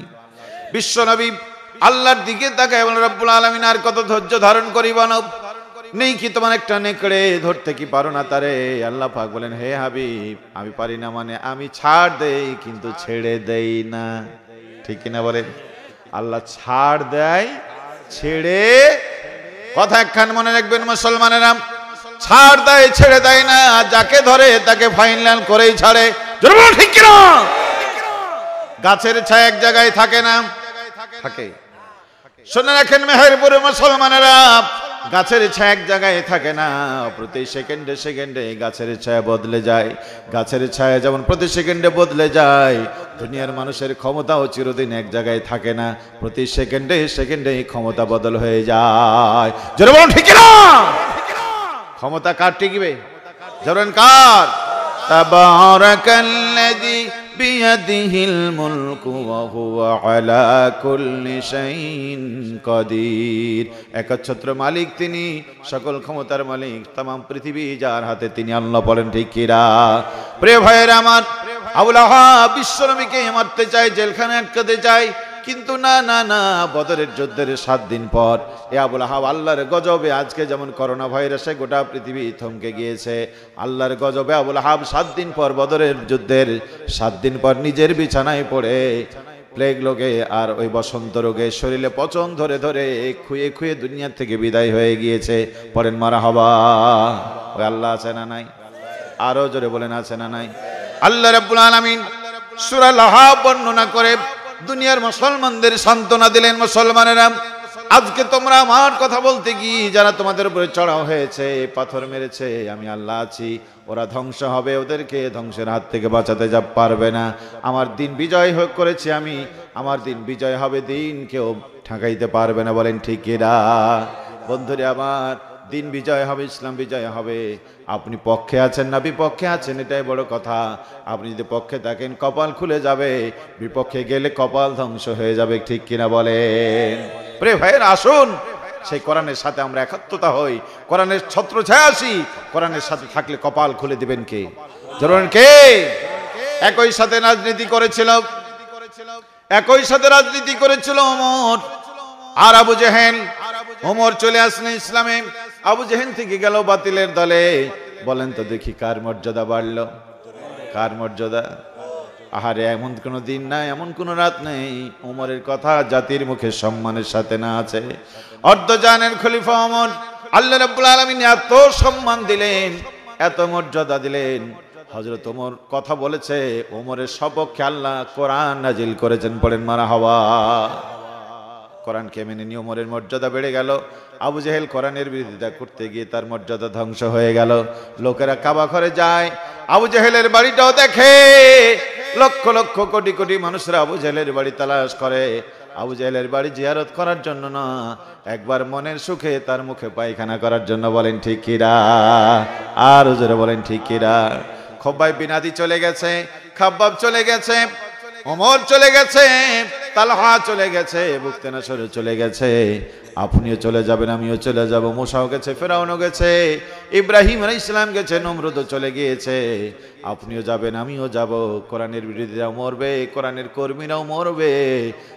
বিশ্বনবী আল্লাহর দিকে তাকায় বলেন, রব্বুল আলামিন আর কত ধৈর্য ধারণ করিব না? নেই কি তোমার একটা নেকড়ে, ধরতে কি পারো না তারে? আল্লাহ পাক বলেন, হে হাবিব, আমি পারি না মানে আমি ছাড় দেই, কিন্তু ছেড়ে দেই না। ঠিক কিনা বলেন? আল্লাহ ছাড় দেয়, ছেড়ে। কথা একখান মনে রাখবেন মুসলমানেরা, ছাড় দেয়, ছেড়ে দেয় না। যাকে ধরে তাকে ফাইনাল করেই ছাড়ে। ঠিক কিনা? গাছের ছায়া এক জায়গায় থাকে না, থাকে। শুনে রাখেন মেহেরপুরের মুসলমানেরা, গাছের ছায়া এক জায়গায় থাকে না, প্রতি সেকেন্ডে সেকেন্ডে গাছের ছায়া বদলে যায়। গাছের ছায়া যেমন প্রতি সেকেন্ডে বদলে যায়, দুনিয়ার মানুষের ক্ষমতাও চিরদিন এক জায়গায় থাকে না, প্রতি সেকেন্ডে সেকেন্ডে ক্ষমতা বদল হয়ে যায়। জোরে বলুন ঠিক না? ক্ষমতা কার টিকবে? জোরেন কার? তাবারাকাল্লাযী বিয়াদিহিল মুলকু ওয়া হুয়া আলা কুল্লি শাইইন কাদির। একচ্ছত্র মালিক তিনি, সকল ক্ষমতার মালিক, तमाम পৃথিবী যার হাতে, তিনি আল্লাহ। বলেন ঠিক কি না? প্রিয় ভাইয়েরা আমার, আবু লাহাব বিশ্বনবীকে মারতে চায়, জেলখানায় আটকাতে চায়, কিন্তু না না না, বদরের যুদ্ধের 7 দিন পর এ আবু লাহাব আল্লাহর গজবে, আজকে যেমন করোনা ভাইরাসে গোটা পৃথিবী থমকে গিয়েছে, আল্লাহর গজবে আবু লাহাব 7 দিন পর, বদরের যুদ্ধের 7 দিন পর নিজের বিছানায় পড়ে প্লেগ রোগে আর ওই বসন্ত রোগে শরীরে পচন ধরে ধরে খুয়ে খুয়ে দুনিয়া থেকে বিদায় হয়ে গিয়েছে। পড়েন মারহাবা। ওই আল্লাহ আছে না নাই? আরো জোরে বলেন আছে না নাই? আল্লাহ রাব্বুল আলামিন সূরা লাহাব বর্ণনা করে দুনিয়ার মুসলমানদের সান্ত্বনা দিলেন, মুসলমানেরা আজকে তোমরা আমার কথা বলতে গিয়ে যারা তোমাদের উপরে চড়াও হয়েছে, পাথর মেরেছে, আমি আল্লাহ আছি, ওরা ধ্বংস হবে, ওদেরকে ধ্বংসের হাত থেকে বাঁচাতে যা পারবে না। আমার দিন বিজয় করেছি আমি, আমার দিন বিজয় হবে, দিন কেউ ঠেকাইতে পারবে না। বলেন ঠিক কিনা? বন্ধুরে আমার, দিন বিজয় হবে, ইসলাম বিজয় হবে। আপনি পক্ষে আছেন না বিপক্ষে আছেন, এটাই বড় কথা। আপনি যদি পক্ষে থাকেন কপাল খুলে যাবে, বিপক্ষে গেলে কপাল ধ্বংস হয়ে যাবে। ঠিক কিনা বলেন? প্রিয় ভাইয়েরা, আসুন সেই কোরআনের সাথে আমরা একাত্মতা হই, কোরআনের ছত্র ছায়া আসি। কোরআনের সাথে থাকলে কপাল খুলে দিবেন কে? ধরুন কে? একই সাথে রাজনীতি করেছিল, একই সাথে রাজনীতি করেছিল ওমর আর আবু জেহেল। ওমর চলে আসলেন ইসলামে, আবু জেহেল থেকে গেল বাতিলের দলে। বলেন তো দেখি কার মর্যাদা বাড়লো? কার মর্যাদা? আহারে, এমন কোন দিন নাই, এমন কোন রাত নেই ওমরের কথা জাতির মুখে সম্মানের সাথে না আছে। অর্ধজানের খলিফা ওমর, আল্লাহ রাব্বুল আলামিন এত সম্মান দিলেন, এত মর্যাদা দিলেন। হযরত ওমর কথা বলেছে, ওমরের সপক্ষে আল্লাহ কোরআন নাজিল করেছেন। পড়েন মারহাবা। কোরআনকে মেনে নিয়ে ওমরের মর্যাদা বেড়ে গেল। আবু জেহেল কোরআনের বিরোধিতা করতে গিয়ে তার মর্যাদা ধ্বংস হয়ে গেল। লোকেরা কাবা ঘরে যায়, আবু জেহেলের বাড়িটাও দেখে, লক্ষ লক্ষ কোটি কোটি মানুষরা আবু জেহেলের বাড়ি তালাশ করে। আবু জেহেলের বাড়ি জিয়ারত করার জন্য না, একবার মনের সুখে তার মুখে পায়খানা করার জন্য। বলেন ঠিক কিরা? আর জোরে বলেন ঠিক কিরা? খব্বাব বিন আদি চলে গেছে, খাব্বাব চলে গেছে, ওমর চলে গেছে, তালহা চলে গেছে, বুকতেনাসর চলে গেছে। আপনিও চলে যাবেন, আমিও চলে যাব। মুসাও গেছে, ফেরাউনও গেছে, ইব্রাহিম আলাইহিস সালাম গেছে, নমরুদও চলে গিয়েছে। আপনিও যাবেন, আমিও যাব। কোরআনের বিরোধীরাও মরবে, কোরআনের কর্মীরাও মরবে।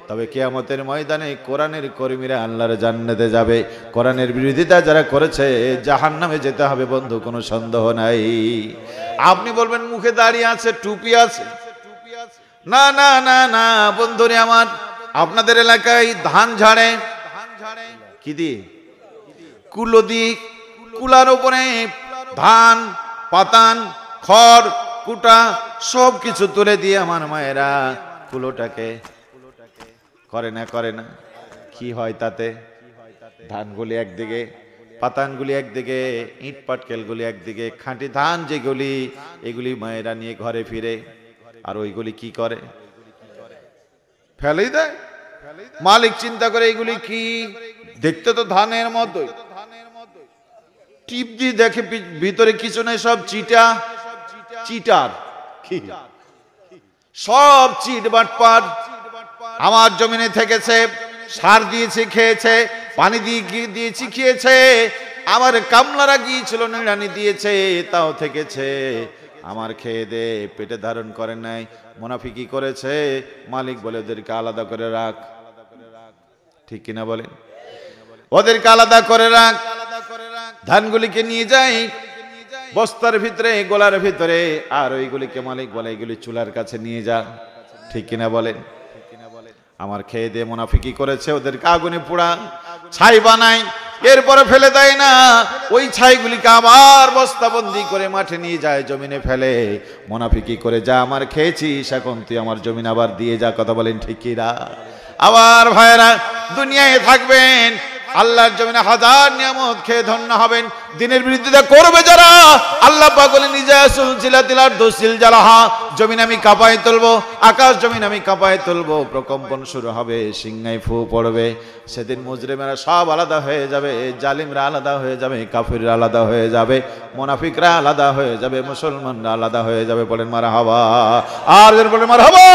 তবে কিয়ামতের ময়দানে কোরআনের কর্মীরা আল্লাহর জান্নাতে যাবে। কোরআনের বিরোধিতা যারা করেছে জাহান্নামে যেতে হবে, বন্ধু, কোনো সন্দেহ নাই। আপনি বলবেন মুখে দাঁড়িয়ে আছে, টুপি আছে। না না না না বন্ধুরে আমার, আপনাদের এলাকায় ধান ঝাড়ে কি দিয়ে? কুলো দিয়ে। কুলার উপরে ধান, পাতান, খড়, কুটা সব কিছু তুলে দিয়ে আমার মায়েরা কুলোটাকে করে না, করে না। কি হয় তাতে? ধানগুলি একদিকে, পাতানগুলি একদিকে, ইট পাটকেলগুলি একদিকে, খাঁটি ধান যেগুলি, এগুলি মায়েরা নিয়ে ঘরে ফিরে। আর ওইগুলি কি করে? ফেলেই দেয়। মালিক চিন্তা করে এগুলি কি, দেখতে তো ধানের মতোই, টিপ দিয়ে দেখে ভিতরে কিছু নেই, সব চিটা, চিটার, সব চিট বাটপার। আমার জমিনে থেকেছে, সার দিয়েছে খেয়েছে, পানি দিয়ে দিয়েছি খেয়েছে, আমার কামলারা গিয়েছিল নিড়ানি দিয়েছে, তাও থেকেছে। আমার খেয়ে দে পেটে ধারণ করে নাই, মুনাফিকি করেছে। মালিক বলে ওদেরকে আলাদা করে রাখ। ঠিক কিনা বলেন? ওদেরকে আলাদা করে রাখ। ধানগুলিকে নিয়ে যাই বস্তার ভিতরে, গোলার ভিতরে, আর ওইগুলিকে মালিক বলে এগুলি চুলার কাছে নিয়ে যা। ঠিক কিনা বলেন? আমার খেয়ে দে মুনাফিকি করেছে, ওদেরকে আগুনে পোড়া, ছাই বানাই, এরপরে ফেলে দেয় না, ওই ছাইগুলিকে আবার বস্তাবন্দি করে মাঠে নিয়ে যায়, জমিনে ফেলে। মুনাফিকি করে, যা আমার খেয়েছিস, এখন তুই আমার জমিন আবার দিয়ে যা। কথা বলেন ঠিক কি না? আবার ভাইয়েরা, দুনিয়ায় থাকবেন, আল্লাহর জমিনে হাজার নিয়ামত খেয়ে ধন্য হবেন। দিনের বিরুদ্ধে করবে যারা, আল্লাহ পাক বলেন নিজা সুলসিলাতিল আরদু জিলজালাহা, জমিন আমি কাঁপায় তুলবো, আকাশ জমিন আমি কাঁপায় তুলবো, প্রকম্পন শুরু হবে, সিংহায় ফু পড়বে। সেদিন মুজরিমেরা সব আলাদা হয়ে যাবে, জালিমরা আলাদা হয়ে যাবে, কাফিররা আলাদা হয়ে যাবে, মুনাফিকরা আলাদা হয়ে যাবে, মুসলমানরা আলাদা হয়ে যাবে। বলেন মারহাবা, আর বলেন মারহাবা।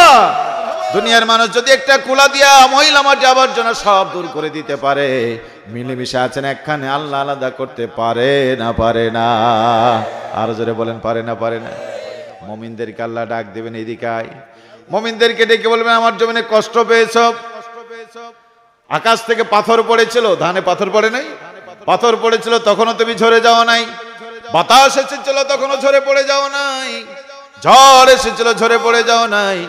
দুনিয়ার মানুষ যদি একটা কুলা দিয়া মহিলা মাটি আবর্জনা সব দূর করে দিতে পারে, মিলেমিশে আছেন একখানে, আল্লাহ আলাদা করতে পারে না? পারে না? আর জোরে বলেন পারে না? পারে না? মুমিনদেরকে আল্লাহ ডাক দেবেন, এদিকে আয়। মুমিনদেরকে ডেকে বলবেন, আমার জমিনে কষ্ট পেয়েছ, আকাশ থেকে পাথর পড়েছিল, ধানে পাথর পড়ে নাই? পাথর পড়েছিল, তখনও তুমি ঝরে যাও নাই। বাতাস এসেছিল, তখনও ঝরে পড়ে যাও নাই। ঝড় এসেছিল, ঝরে পড়ে যাও নাই।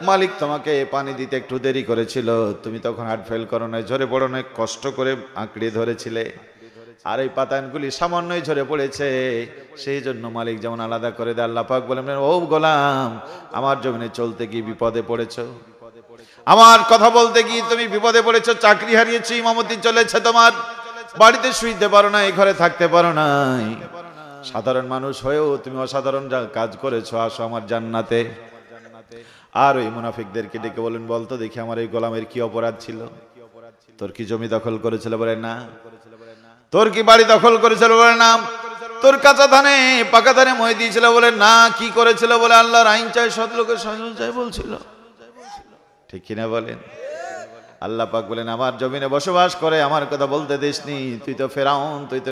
মালিক তোমাকে পানি দিতে একটু দেরি করেছিল, তুমি তখন হার্ট ফেল করো নাই, ঝরে পড়ো নাই, কষ্ট করে আঁকড়ে ধরেছিলে। আর এই পাতানগুলি সামান্যই ঝরে পড়েছে, সেই জন্য মালিক যেমন আলাদা করে দেয়। আল্লাহ পাক বলেন, ও গোলাম, আমার জমিনে চলতে গিয়ে বিপদে পড়েছো, আমার কথা বলতে গিয়ে তুমি বিপদে পড়েছো, চাকরি হারিয়েছো, ইমামতি চলেছে তোমার, বাড়িতে শুইতে পারো না, এই ঘরে থাকতে পারো নাই। সাধারণ মানুষ হয়েও তুমি অসাধারণ কাজ করেছো, আসো আমার জান্নাতে। আর ওই মুনাফিকদেরকে ডেকে বলেন, বলতো দেখি আমার এই গোলামের কি অপরাধ ছিল? তোর কি জমি দখল করেছিল? বলে না। তোর কি বাড়ি দখল করেছিল? বলে না। তোর কাঁচা ধানে পাকা ধানে মই দিয়েছিল? বলে না। কি করেছিল? বলে আল্লাহর আইন চাই, সৎ লোকের সহযোগ চাই বলছিল। ঠিক কিনা বলেন? আল্লাহ পাক বলেন, আমার জমিনে বসবাস করে, আমার কথা বলতে দিসনি, তুই তো ফেরাউন, তুই তো